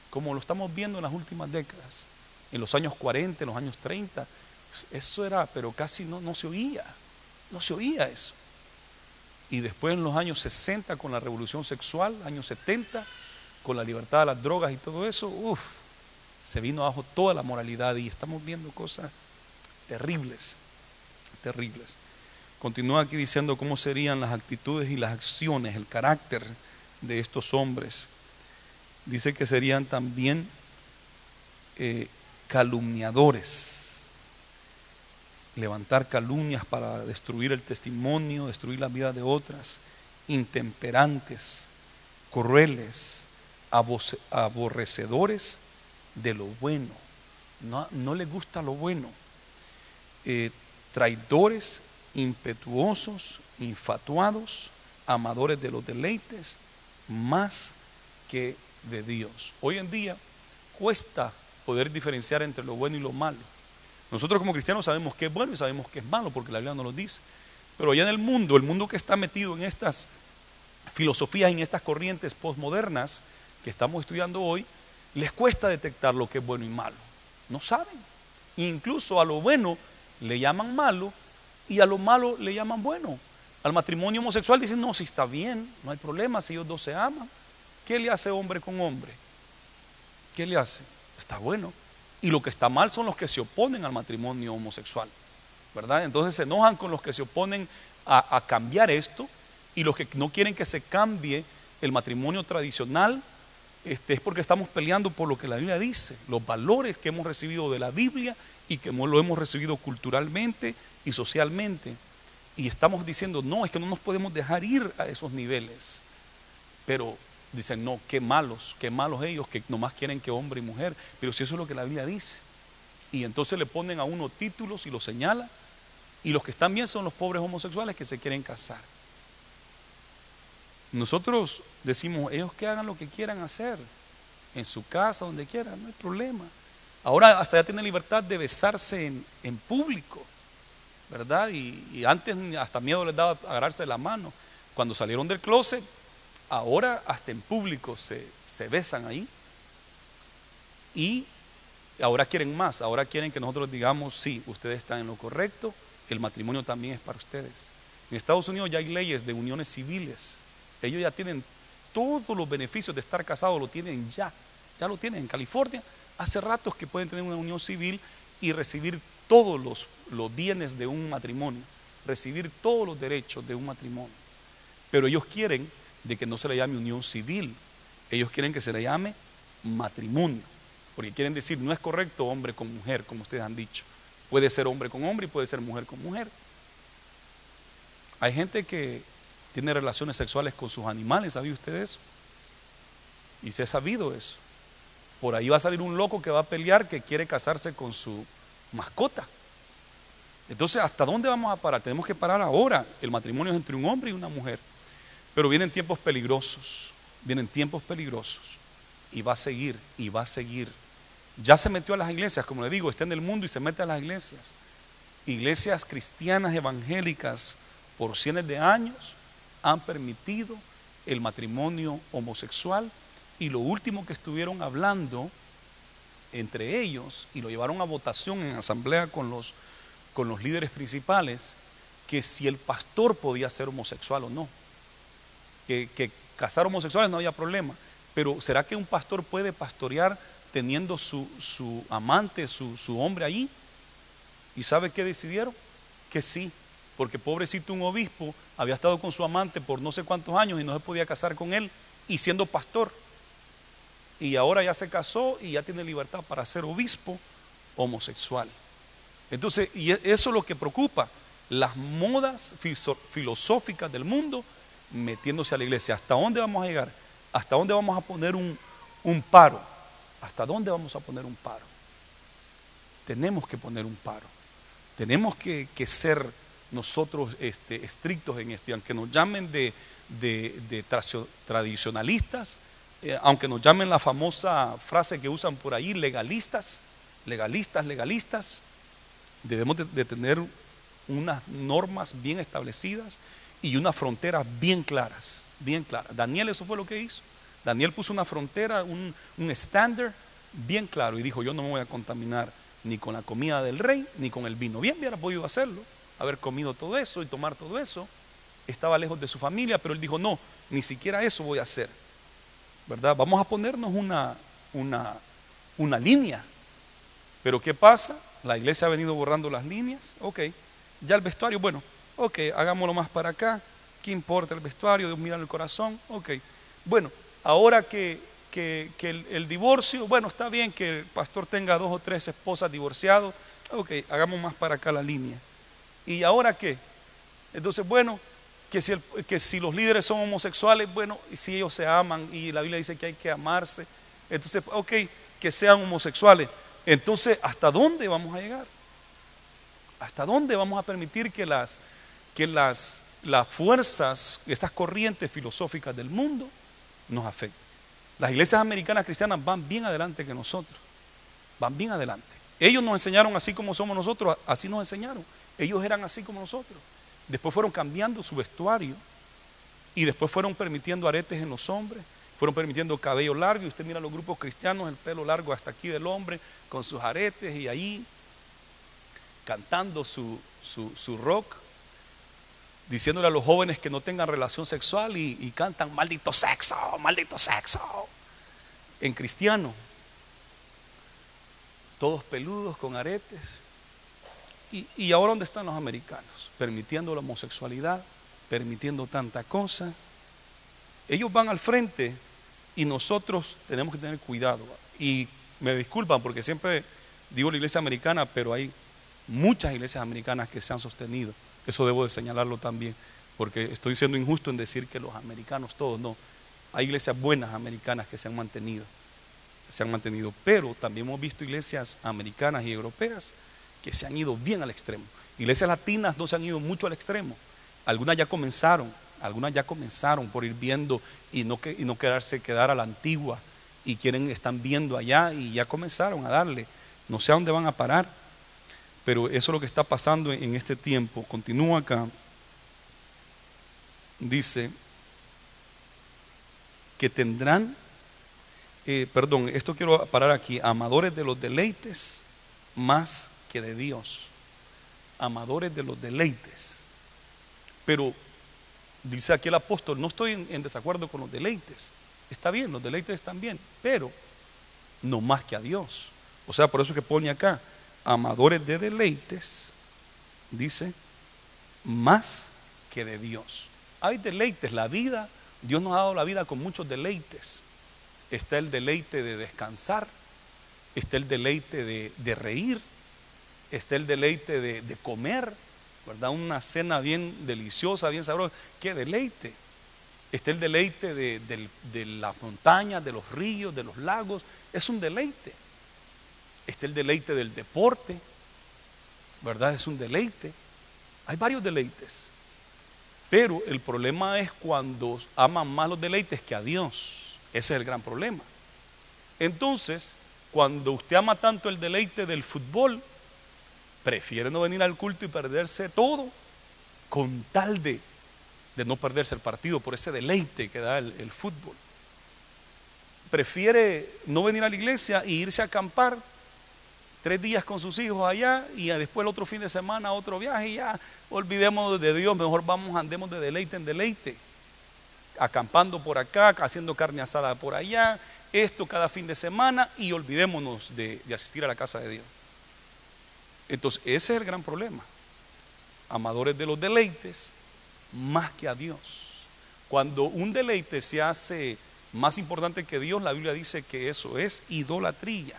como lo estamos viendo en las últimas décadas. En los años 40, en los años 30, eso era, pero casi no se oía, no se oía eso. Y después en los años 60 con la revolución sexual, años 70 con la libertad de las drogas y todo eso, se vino abajo toda la moralidad, y estamos viendo cosas terribles, terribles. Continúa aquí diciendo cómo serían las actitudes y las acciones, el carácter de estos hombres. Dice que serían también calumniadores, levantar calumnias para destruir el testimonio, destruir la vida de otras, intemperantes, crueles, aborrecedores de lo bueno, no les gusta lo bueno, traidores, impetuosos, infatuados, amadores de los deleites más que de Dios. Hoy en día cuesta poder diferenciar entre lo bueno y lo malo. Nosotros como cristianos sabemos qué es bueno y sabemos qué es malo, porque la Biblia nos lo dice. Pero allá en el mundo que está metido en estas filosofías y en estas corrientes postmodernas que estamos estudiando hoy, les cuesta detectar lo que es bueno y malo. No saben. Incluso a lo bueno le llaman malo y a lo malo le llaman bueno. Al matrimonio homosexual dicen, no, si está bien, no hay problema, si ellos dos se aman. ¿Qué le hace hombre con hombre? ¿Qué le hace? Está bueno. Y lo que está mal son los que se oponen al matrimonio homosexual, ¿verdad? Entonces se enojan con los que se oponen a cambiar esto, y los que no quieren que se cambie el matrimonio tradicional, es porque estamos peleando por lo que la Biblia dice, los valores que hemos recibido de la Biblia y que lo hemos recibido culturalmente y socialmente. Y estamos diciendo, no, es que no nos podemos dejar ir a esos niveles. Pero dicen, no, qué malos ellos que nomás quieren que hombre y mujer. Pero si eso es lo que la Biblia dice. Y entonces le ponen a uno títulos y lo señalan. Y los que están bien son los pobres homosexuales que se quieren casar. Nosotros decimos, ellos que hagan lo que quieran hacer, en su casa, donde quieran, no hay problema. Ahora hasta ya tienen libertad de besarse en público, ¿verdad? Y antes hasta miedo les daba agarrarse la mano. Cuando salieron del closet, ahora hasta en público se besan ahí. Y ahora quieren más, ahora quieren que nosotros digamos, sí, ustedes están en lo correcto, el matrimonio también es para ustedes. En Estados Unidos ya hay leyes de uniones civiles. Ellos ya tienen todos los beneficios de estar casados, lo tienen ya lo tienen. En California hace ratos que pueden tener una unión civil y recibir todos los bienes de un matrimonio, recibir todos los derechos de un matrimonio. Pero ellos quieren de que no se le llame unión civil, ellos quieren que se le llame matrimonio, porque quieren decir, no es correcto hombre con mujer, como ustedes han dicho, puede ser hombre con hombre y puede ser mujer con mujer. Hay gente que tiene relaciones sexuales con sus animales, ¿sabía usted eso? Y se ha sabido eso. Por ahí va a salir un loco que va a pelear, que quiere casarse con su mascota. Entonces, ¿hasta dónde vamos a parar? Tenemos que parar ahora. El matrimonio es entre un hombre y una mujer. Pero vienen tiempos peligrosos, y va a seguir, y va a seguir. Ya se metió a las iglesias, como le digo, está en el mundo y se mete a las iglesias. Iglesias cristianas evangélicas por cientos de años han permitido el matrimonio homosexual, y lo último que estuvieron hablando entre ellos y lo llevaron a votación en asamblea con los líderes principales, que si el pastor podía ser homosexual o no. Que casar homosexuales no había problema, pero ¿será que un pastor puede pastorear teniendo su amante, su hombre allí? ¿Y sabe qué decidieron? Que sí, porque pobrecito un obispo había estado con su amante por no sé cuántos años y no se podía casar con él, y siendo pastor, y ahora ya se casó y ya tiene libertad para ser obispo homosexual. Entonces, y eso es lo que preocupa, las modas filosóficas del mundo metiéndose a la iglesia. ¿Hasta dónde vamos a llegar? ¿Hasta dónde vamos a poner un paro? ¿Hasta dónde vamos a poner un paro? Tenemos que poner un paro. Tenemos que ser nosotros estrictos en esto. Y aunque nos llamen de tradicionalistas, aunque nos llamen la famosa frase que usan por ahí, legalistas, debemos de tener unas normas bien establecidas y unas fronteras bien claras, bien claras. Daniel eso fue lo que hizo. Daniel puso una frontera, un estándar bien claro y dijo: yo no me voy a contaminar ni con la comida del rey ni con el vino. Bien hubiera podido hacerlo, haber comido todo eso y tomar todo eso. Estaba lejos de su familia, pero él dijo: no, ni siquiera eso voy a hacer, ¿verdad? Vamos a ponernos una línea. Pero ¿qué pasa? La iglesia ha venido borrando las líneas. Ok, ya el vestuario, bueno, ok, hagámoslo más para acá. ¿Qué importa el vestuario? Dios mira el corazón. Ok, bueno, ahora que el divorcio, bueno, está bien que el pastor tenga 2 o 3 esposas divorciadas. Ok, hagamos más para acá la línea. ¿Y ahora qué? Entonces, bueno, que si los líderes son homosexuales, bueno, y si ellos se aman y la Biblia dice que hay que amarse, entonces, ok, que sean homosexuales. Entonces, ¿hasta dónde vamos a llegar? ¿Hasta dónde vamos a permitir que las fuerzas, estas corrientes filosóficas del mundo nos afecten? Las iglesias americanas cristianas van bien adelante que nosotros, van bien adelante. Ellos nos enseñaron así como somos nosotros, así nos enseñaron. Ellos eran así como nosotros. Después fueron cambiando su vestuario y después fueron permitiendo aretes en los hombres, fueron permitiendo cabello largo. Y usted mira los grupos cristianos, el pelo largo hasta aquí del hombre, con sus aretes y ahí cantando su rock, diciéndole a los jóvenes que no tengan relación sexual y cantan maldito sexo, en cristiano, todos peludos con aretes. Y ahora ¿dónde están los americanos? Permitiendo la homosexualidad, permitiendo tanta cosa. Ellos van al frente y nosotros tenemos que tener cuidado. Y me disculpan porque siempre digo la iglesia americana, pero hay muchas iglesias americanas que se han sostenido. Eso debo de señalarlo también, porque estoy siendo injusto en decir que los americanos todos, no. Hay iglesias buenas americanas que se han mantenido, pero también hemos visto iglesias americanas y europeas que se han ido bien al extremo. Iglesias latinas no se han ido mucho al extremo. Algunas ya comenzaron por ir viendo y no quedar a la antigua, y están viendo allá y ya comenzaron a darle. No sé a dónde van a parar, pero eso es lo que está pasando en este tiempo. Continúa acá. Dice que tendrán, esto quiero parar aquí, amadores de los deleites más que de Dios. Amadores de los deleites. Pero dice aquí el apóstol: no estoy en desacuerdo con los deleites. Está bien, los deleites están bien, pero no más que a Dios. O sea, por eso que pone acá, amadores de deleites, dice, más que de Dios. Hay deleites, la vida, Dios nos ha dado la vida con muchos deleites. Está el deleite de descansar, está el deleite de reír, está el deleite de comer, ¿verdad? Una cena bien deliciosa, bien sabrosa. ¡Qué deleite! Está el deleite de las montañas, de los ríos, de los lagos. Es un deleite. Está el deleite del deporte, ¿verdad? Es un deleite. Hay varios deleites. Pero el problema es cuando aman más los deleites que a Dios. Ese es el gran problema. Entonces, cuando usted ama tanto el deleite del fútbol, prefiere no venir al culto y perderse todo con tal de no perderse el partido por ese deleite que da el fútbol. prefiere no venir a la iglesia e irse a acampar 3 días con sus hijos allá y después el otro fin de semana otro viaje y ya olvidemos de Dios, mejor andemos de deleite en deleite, acampando por acá, haciendo carne asada por allá, esto cada fin de semana y olvidémonos de asistir a la casa de Dios. Entonces ese es el gran problema, amadores de los deleites más que a Dios. Cuando un deleite se hace más importante que Dios, la Biblia dice que eso es idolatría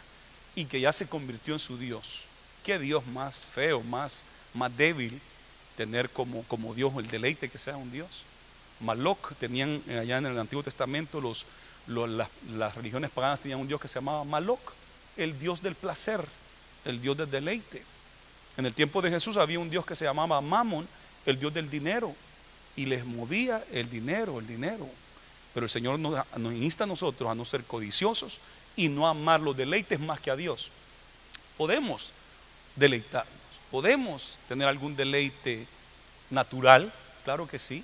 y que ya se convirtió en su Dios. ¿Qué Dios más feo, más débil tener como Dios el deleite que sea un Dios? Maloc tenían allá en el Antiguo Testamento, las religiones paganas tenían un Dios que se llamaba Maloc, el Dios del placer, el Dios del deleite. En el tiempo de Jesús había un Dios que se llamaba Mamón, el Dios del dinero, y les movía el dinero. Pero el Señor nos insta a nosotros a no ser codiciosos y no amar los deleites más que a Dios. Podemos deleitarnos, podemos tener algún deleite natural, claro que sí.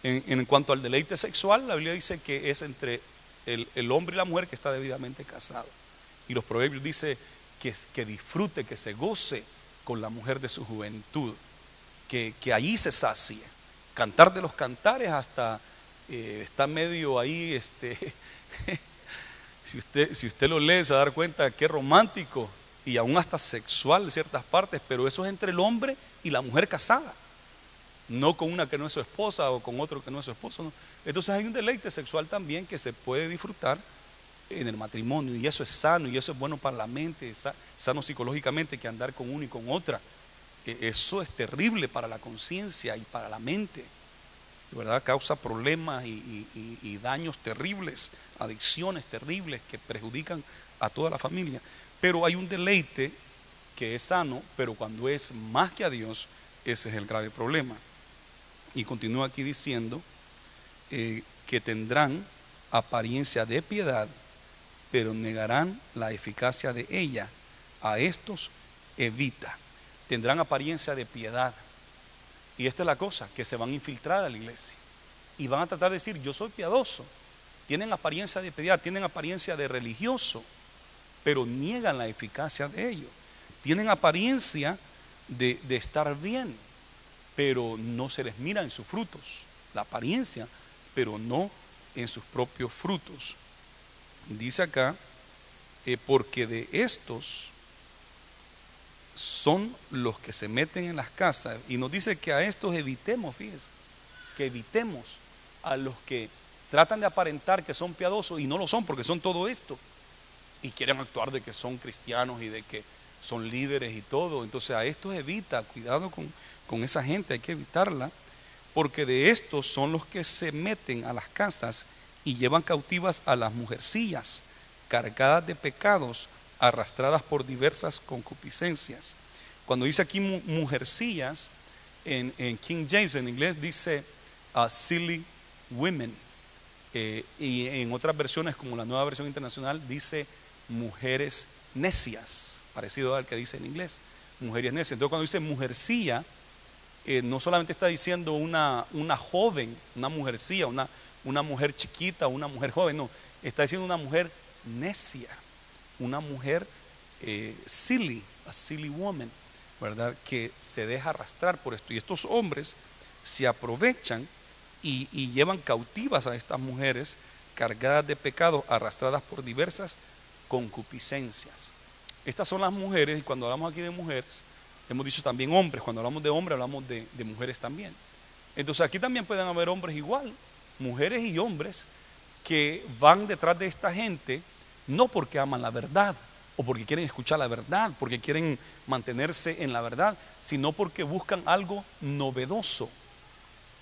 En cuanto al deleite sexual, la Biblia dice que es entre el hombre y la mujer que está debidamente casado. Y los proverbios dicen que disfrute, que se goce con la mujer de su juventud, que allí se sacie. Cantar de los cantares hasta está medio ahí, si usted lo lee se va a dar cuenta que es romántico y aún hasta sexual en ciertas partes, pero eso es entre el hombre y la mujer casada, no con una que no es su esposa o con otro que no es su esposo, no. Entonces hay un deleite sexual también que se puede disfrutar en el matrimonio y eso es sano y eso es bueno para la mente, sano psicológicamente, que andar con una y con otra. Eso es terrible para la conciencia y para la mente, ¿verdad? Causa problemas y daños terribles, adicciones terribles que perjudican a toda la familia. Pero hay un deleite que es sano, pero cuando es más que a Dios, ese es el grave problema. Y continúa aquí diciendo que tendrán apariencia de piedad, pero negarán la eficacia de ella. A estos evita. Tendrán apariencia de piedad. Y esta es la cosa, que se van a infiltrar a la iglesia y van a tratar de decir, yo soy piadoso. Tienen apariencia de piedad, tienen apariencia de religioso, pero niegan la eficacia de ello. Tienen apariencia de estar bien, pero no se les mira en sus frutos. La apariencia, pero no en sus propios frutos. Dice acá, porque de estos son los que se meten en las casas, y nos dice que a estos evitemos, fíjense, que evitemos a los que tratan de aparentar que son piadosos y no lo son, porque son todo esto, y quieren actuar de que son cristianos y de que son líderes y todo. Entonces a estos evita, cuidado con esa gente, hay que evitarla, porque de estos son los que se meten a las casas y llevan cautivas a las mujercillas, cargadas de pecados, arrastradas por diversas concupiscencias. Cuando dice aquí mujercillas, en King James en inglés dice silly women, y en otras versiones como la Nueva Versión Internacional dice mujeres necias, parecido al que dice en inglés, mujeres necias. Entonces cuando dice mujercilla, no solamente está diciendo una joven, una mujercilla, una mujer chiquita, una mujer joven, no, está diciendo una mujer necia, una mujer silly, a silly woman, ¿verdad? Que se deja arrastrar por esto. Y estos hombres se aprovechan y llevan cautivas a estas mujeres cargadas de pecado, arrastradas por diversas concupiscencias. Estas son las mujeres, y cuando hablamos aquí de mujeres, hemos dicho también hombres. Cuando hablamos de hombres, hablamos de mujeres también. Entonces aquí también pueden haber hombres igual, mujeres y hombres que van detrás de esta gente, no porque aman la verdad o porque quieren escuchar la verdad, porque quieren mantenerse en la verdad, sino porque buscan algo novedoso,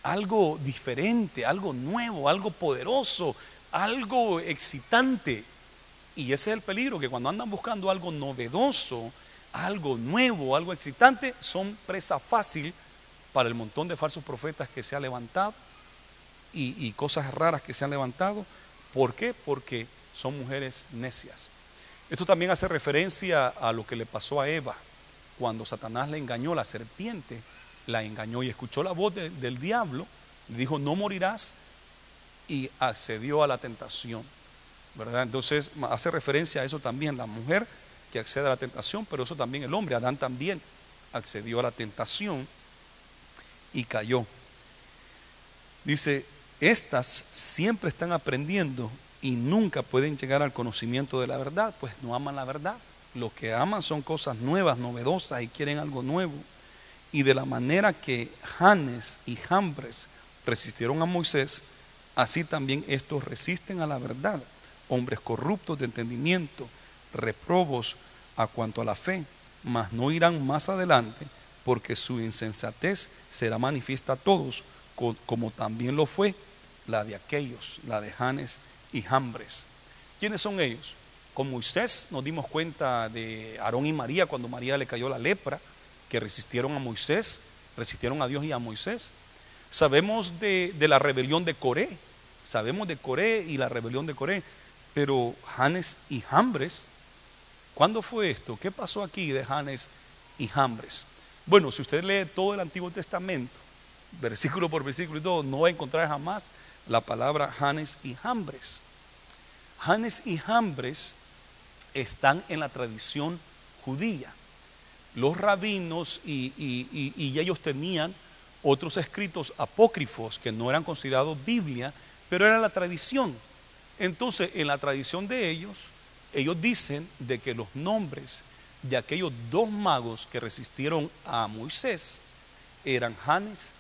algo diferente, algo nuevo, algo poderoso, algo excitante. Y ese es el peligro, que cuando andan buscando algo novedoso, algo nuevo, algo excitante, son presa fácil para el montón de falsos profetas que se ha levantado y cosas raras que se han levantado. ¿Por qué? Porque son mujeres necias. Esto también hace referencia a lo que le pasó a Eva cuando Satanás le engañó, la serpiente la engañó y escuchó la voz del diablo, le dijo no morirás, y accedió a la tentación. ¿verdad? Entonces hace referencia a eso también, la mujer que accede a la tentación, pero eso también el hombre, Adán también accedió a la tentación y cayó. Dice, estas siempre están aprendiendo y nunca pueden llegar al conocimiento de la verdad, pues no aman la verdad. Lo que aman son cosas nuevas, novedosas, y quieren algo nuevo. Y de la manera que Janes y Jambres resistieron a Moisés, así también estos resisten a la verdad, hombres corruptos de entendimiento, reprobos a cuanto a la fe, mas no irán más adelante, porque su insensatez será manifiesta a todos, como también lo fue la de aquellos, la de Janes y Jambres. ¿Quiénes son ellos? Con Moisés nos dimos cuenta de Aarón y María cuando María le cayó la lepra, que resistieron a Moisés, resistieron a Dios y a Moisés. Sabemos de la rebelión de Coré, sabemos de Coré y la rebelión de Coré, pero Janes y Jambres, ¿cuándo fue esto? ¿Qué pasó aquí de Janes y Jambres? Bueno, si usted lee todo el Antiguo Testamento, versículo por versículo y todo, no va a encontrar jamás la palabra Janes y Jambres. Janes y Jambres están en la tradición judía. Los rabinos y ellos tenían otros escritos apócrifos que no eran considerados Biblia, pero era la tradición. Entonces, en la tradición de ellos dicen de que los nombres de aquellos dos magos que resistieron a Moisés eran Janes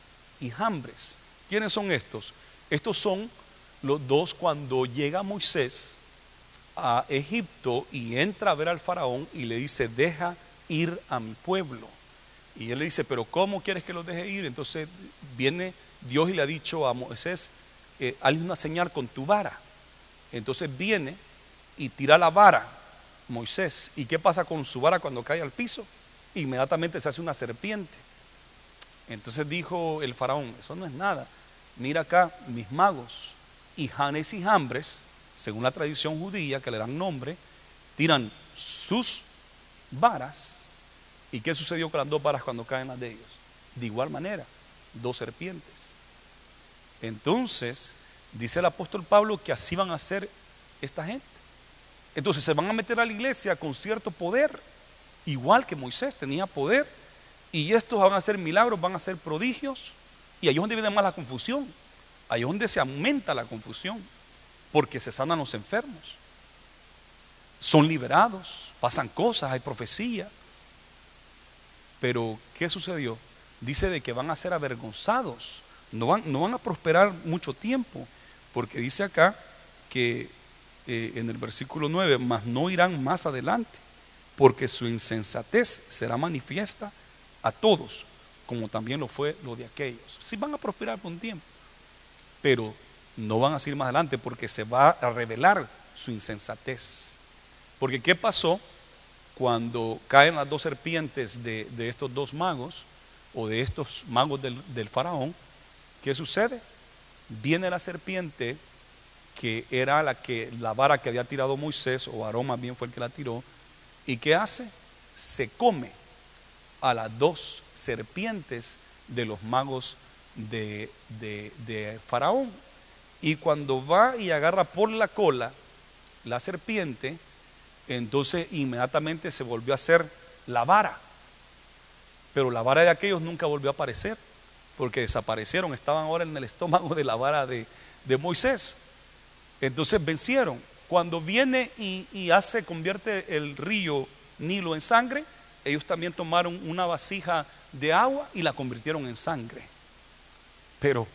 y Jambres. ¿Quiénes son estos? Estos son los dos cuando llega Moisés a Egipto y entra a ver al faraón y le dice, deja ir a mi pueblo. Y él le dice, pero ¿cómo quieres que los deje ir? Entonces viene Dios y le ha dicho a Moisés, hazle una señal con tu vara. Entonces viene y tira la vara Moisés. ¿Y qué pasa con su vara cuando cae al piso? Inmediatamente se hace una serpiente. Entonces dijo el faraón, eso no es nada. Mira acá, mis magos y Janes y Jambres, según la tradición judía que le dan nombre, tiran sus varas. ¿Y qué sucedió con las dos varas cuando caen las de ellos? De igual manera, dos serpientes. Entonces, dice el apóstol Pablo que así van a ser esta gente. Entonces se van a meter a la iglesia con cierto poder, igual que Moisés tenía poder, y estos van a hacer milagros, van a hacer prodigios, y ahí es donde viene más la confusión, ahí es donde se aumenta la confusión, porque se sanan los enfermos, son liberados, pasan cosas, hay profecía. Pero ¿qué sucedió? Dice de que van a ser avergonzados, no van a prosperar mucho tiempo, porque dice acá que en el versículo 9, mas no irán más adelante, porque su insensatez será manifiesta a todos, como también lo fue lo de aquellos. Sí van a prosperar por un tiempo, pero no van a seguir más adelante, porque se va a revelar su insensatez. Porque ¿qué pasó cuando caen las dos serpientes de estos dos magos, o de estos magos del faraón? ¿Qué sucede? Viene la serpiente, que era la vara que había tirado Moisés, o Aarón más bien fue el que la tiró, y ¿qué hace? Se come a las dos serpientes de los magos de faraón. Y cuando va y agarra por la cola la serpiente, entonces inmediatamente se volvió a hacer la vara, pero la vara de aquellos nunca volvió a aparecer, porque desaparecieron, estaban ahora en el estómago de la vara de Moisés. Entonces vencieron. Cuando viene y convierte el río Nilo en sangre, ellos también tomaron una vasija de agua y la convirtieron en sangre, pero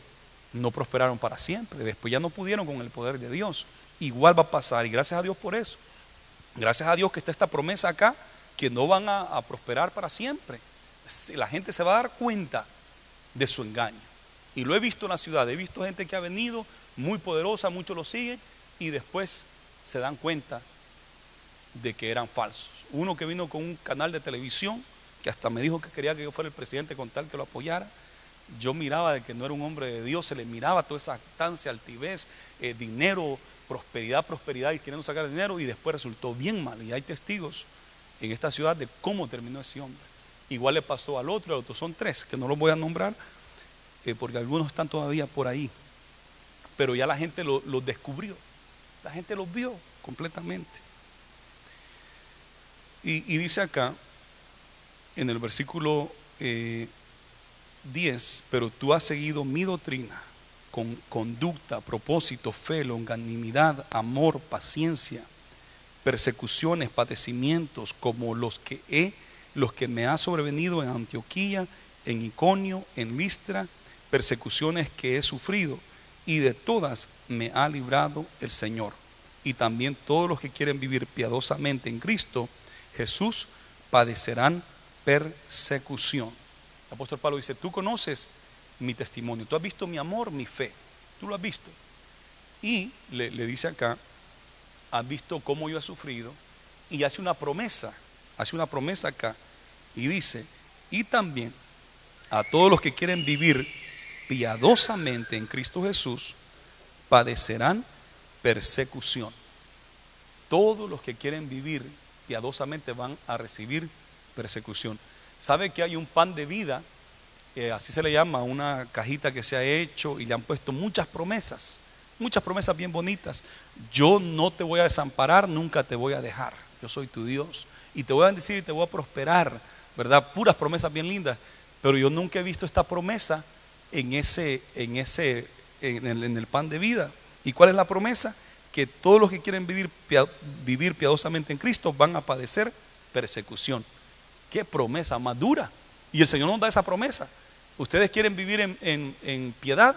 no prosperaron para siempre. Después ya no pudieron con el poder de Dios. Igual va a pasar, y gracias a Dios por eso. Gracias a Dios que está esta promesa acá, que no van a prosperar para siempre. La gente se va a dar cuenta de su engaño. Y lo he visto en la ciudad, he visto gente que ha venido muy poderosa, muchos lo siguen, y después se dan cuenta de que eran falsos. Uno que vino con un canal de televisión, que hasta me dijo que quería que yo fuera el presidente con tal que lo apoyara. Yo miraba de que no era un hombre de Dios, se le miraba toda esa jactancia, altivez, dinero, prosperidad y queriendo sacar dinero, y después resultó bien mal. Y hay testigos en esta ciudad de cómo terminó ese hombre. Igual le pasó al otro, son tres, que no los voy a nombrar, porque algunos están todavía por ahí, pero ya la gente los descubrió. La gente los vio completamente. Y dice acá, en el versículo 10, pero tú has seguido mi doctrina con conducta, propósito, fe, longanimidad, amor, paciencia, persecuciones, padecimientos, como los que me ha sobrevenido en Antioquía, en Iconio, en Listra, persecuciones que he sufrido, y de todas me ha librado el Señor. Y también todos los que quieren vivir piadosamente en Cristo Jesús padecerán persecución. El apóstol Pablo dice, tú conoces mi testimonio, tú has visto mi amor, mi fe, tú lo has visto. Y le dice acá, has visto cómo yo he sufrido, y hace una promesa acá, y dice, y también a todos los que quieren vivir piadosamente en Cristo Jesús, padecerán persecución. Todos los que quieren vivir piadosamente van a recibir persecución. ¿Sabe que hay un pan de vida? Así se le llama, una cajita que se ha hecho y le han puesto muchas promesas bien bonitas. Yo no te voy a desamparar, nunca te voy a dejar. Yo soy tu Dios y te voy a bendecir y te voy a prosperar, ¿verdad? Puras promesas bien lindas, pero yo nunca he visto esta promesa en el pan de vida. ¿Y cuál es la promesa? Que todos los que quieren vivir piadosamente en Cristo van a padecer persecución. Qué promesa más dura. Y el Señor nos da esa promesa. Ustedes quieren vivir en piedad,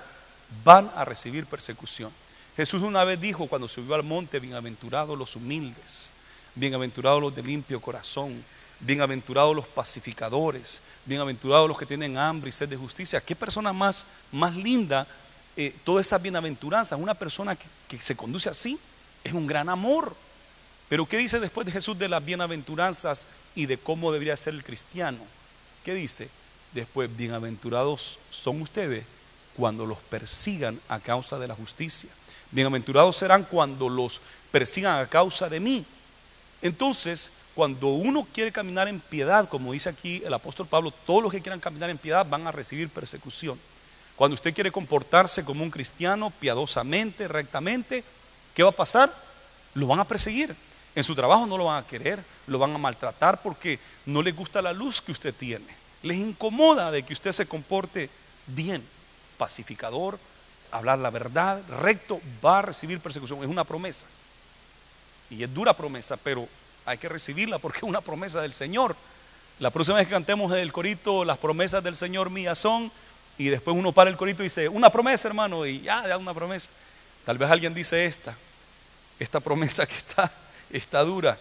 van a recibir persecución. Jesús una vez dijo cuando subió al monte, bienaventurados los humildes, bienaventurados los de limpio corazón, bienaventurados los pacificadores, bienaventurados los que tienen hambre y sed de justicia. ¿Qué persona más linda? Todas esas bienaventuranzas, una persona que se conduce así, es un gran amor. Pero ¿qué dice después de Jesús de las bienaventuranzas y de cómo debería ser el cristiano? ¿Qué dice? Después, bienaventurados son ustedes cuando los persigan a causa de la justicia. Bienaventurados serán cuando los persigan a causa de mí. Entonces, cuando uno quiere caminar en piedad, como dice aquí el apóstol Pablo, todos los que quieran caminar en piedad van a recibir persecución. Cuando usted quiere comportarse como un cristiano piadosamente, rectamente, ¿qué va a pasar? Lo van a perseguir. En su trabajo no lo van a querer, lo van a maltratar porque no les gusta la luz que usted tiene. Les incomoda de que usted se comporte bien, pacificador, hablar la verdad, recto, va a recibir persecución. Es una promesa. Y es dura promesa, pero hay que recibirla porque es una promesa del Señor. La próxima vez que cantemos el corito, las promesas del Señor mías son, y después uno para el corito y dice, una promesa, hermano, y ya una promesa. Tal vez alguien dice esta promesa que está dura.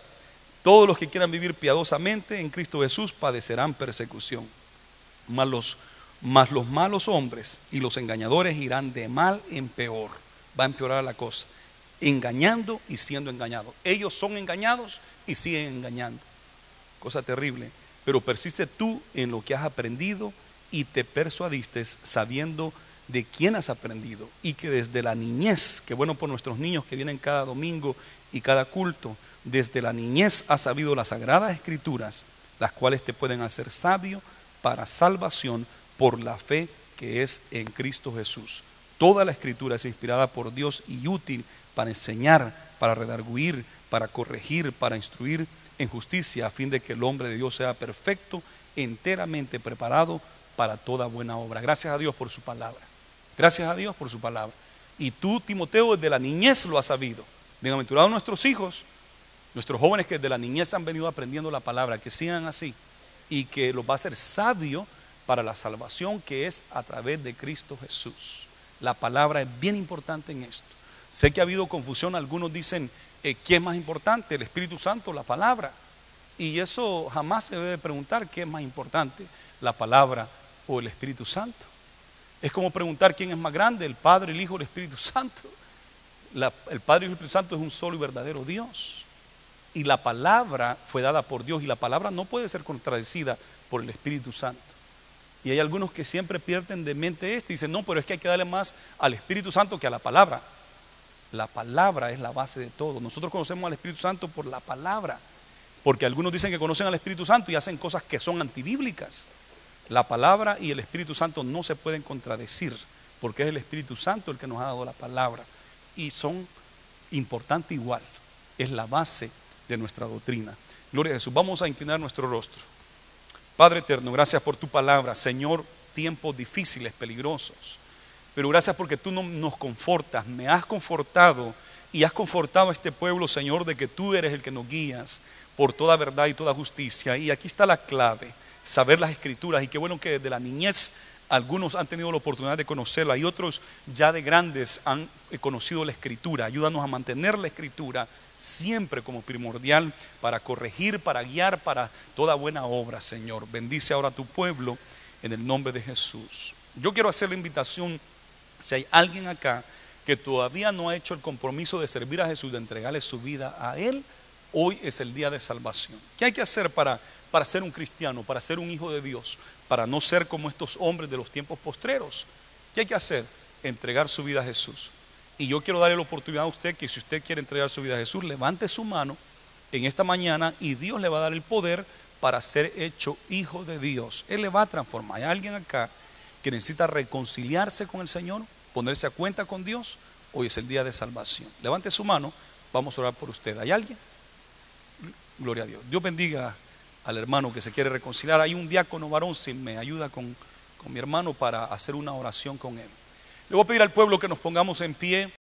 Todos los que quieran vivir piadosamente en Cristo Jesús padecerán persecución. Mas los malos hombres y los engañadores irán de mal en peor. Va a empeorar la cosa. Engañando y siendo engañados. Ellos son engañados y siguen engañando. Cosa terrible. Pero persiste tú en lo que has aprendido y te persuadiste sabiendo de quién has aprendido y que desde la niñez, que bueno por nuestros niños que vienen cada domingo y cada culto, desde la niñez has sabido las sagradas escrituras, las cuales te pueden hacer sabio para salvación por la fe que es en Cristo Jesús. Toda la escritura es inspirada por Dios y útil para enseñar, para redarguir, para corregir, para instruir en justicia, a fin de que el hombre de Dios sea perfecto, enteramente preparado para toda buena obra. Gracias a Dios por su palabra. Gracias a Dios por su palabra. Y tú, Timoteo, desde la niñez lo has sabido. Bienaventurados nuestros hijos, nuestros jóvenes que desde la niñez han venido aprendiendo la palabra, que sigan así y que los va a hacer sabio para la salvación que es a través de Cristo Jesús. La palabra es bien importante en esto. Sé que ha habido confusión, algunos dicen, ¿qué es más importante? ¿El Espíritu Santo o la palabra? Y eso jamás se debe preguntar qué es más importante, la palabra o el Espíritu Santo. Es como preguntar quién es más grande, el Padre, el Hijo o el Espíritu Santo. El Padre y el Espíritu Santo es un solo y verdadero Dios. Y la palabra fue dada por Dios y la palabra no puede ser contradecida por el Espíritu Santo. Y hay algunos que siempre pierden de mente esto y dicen, no, pero es que hay que darle más al Espíritu Santo que a la palabra. La palabra es la base de todo. Nosotros conocemos al Espíritu Santo por la palabra, porque algunos dicen que conocen al Espíritu Santo y hacen cosas que son antibíblicas. La palabra y el Espíritu Santo no se pueden contradecir, porque es el Espíritu Santo el que nos ha dado la palabra. Y importante igual, es la base de nuestra doctrina. Gloria a Jesús. Vamos a inclinar nuestro rostro. Padre eterno, gracias por tu palabra. Señor, tiempos difíciles, peligrosos, pero gracias porque tú nos confortas, me has confortado y has confortado a este pueblo, Señor, de que tú eres el que nos guías por toda verdad y toda justicia. Y aquí está la clave, saber las escrituras. Y qué bueno que desde la niñez algunos han tenido la oportunidad de conocerla y otros ya de grandes han conocido la escritura. Ayúdanos a mantener la escritura siempre como primordial para corregir, para guiar, para toda buena obra, Señor. Bendice ahora a tu pueblo en el nombre de Jesús. Yo quiero hacer la invitación, si hay alguien acá que todavía no ha hecho el compromiso de servir a Jesús, de entregarle su vida a Él, hoy es el día de salvación. ¿Qué hay que hacer para ser un cristiano, para ser un hijo de Dios, para no ser como estos hombres de los tiempos postreros? ¿Qué hay que hacer? Entregar su vida a Jesús. Y yo quiero darle la oportunidad a usted que si usted quiere entregar su vida a Jesús, levante su mano en esta mañana y Dios le va a dar el poder para ser hecho hijo de Dios. Él le va a transformar. ¿Hay alguien acá que necesita reconciliarse con el Señor, ponerse a cuenta con Dios? Hoy es el día de salvación. Levante su mano, vamos a orar por usted. ¿Hay alguien? Gloria a Dios. Dios bendiga al hermano que se quiere reconciliar. Hay un diácono varón, si me ayuda con mi hermano para hacer una oración con él. Le voy a pedir al pueblo que nos pongamos en pie.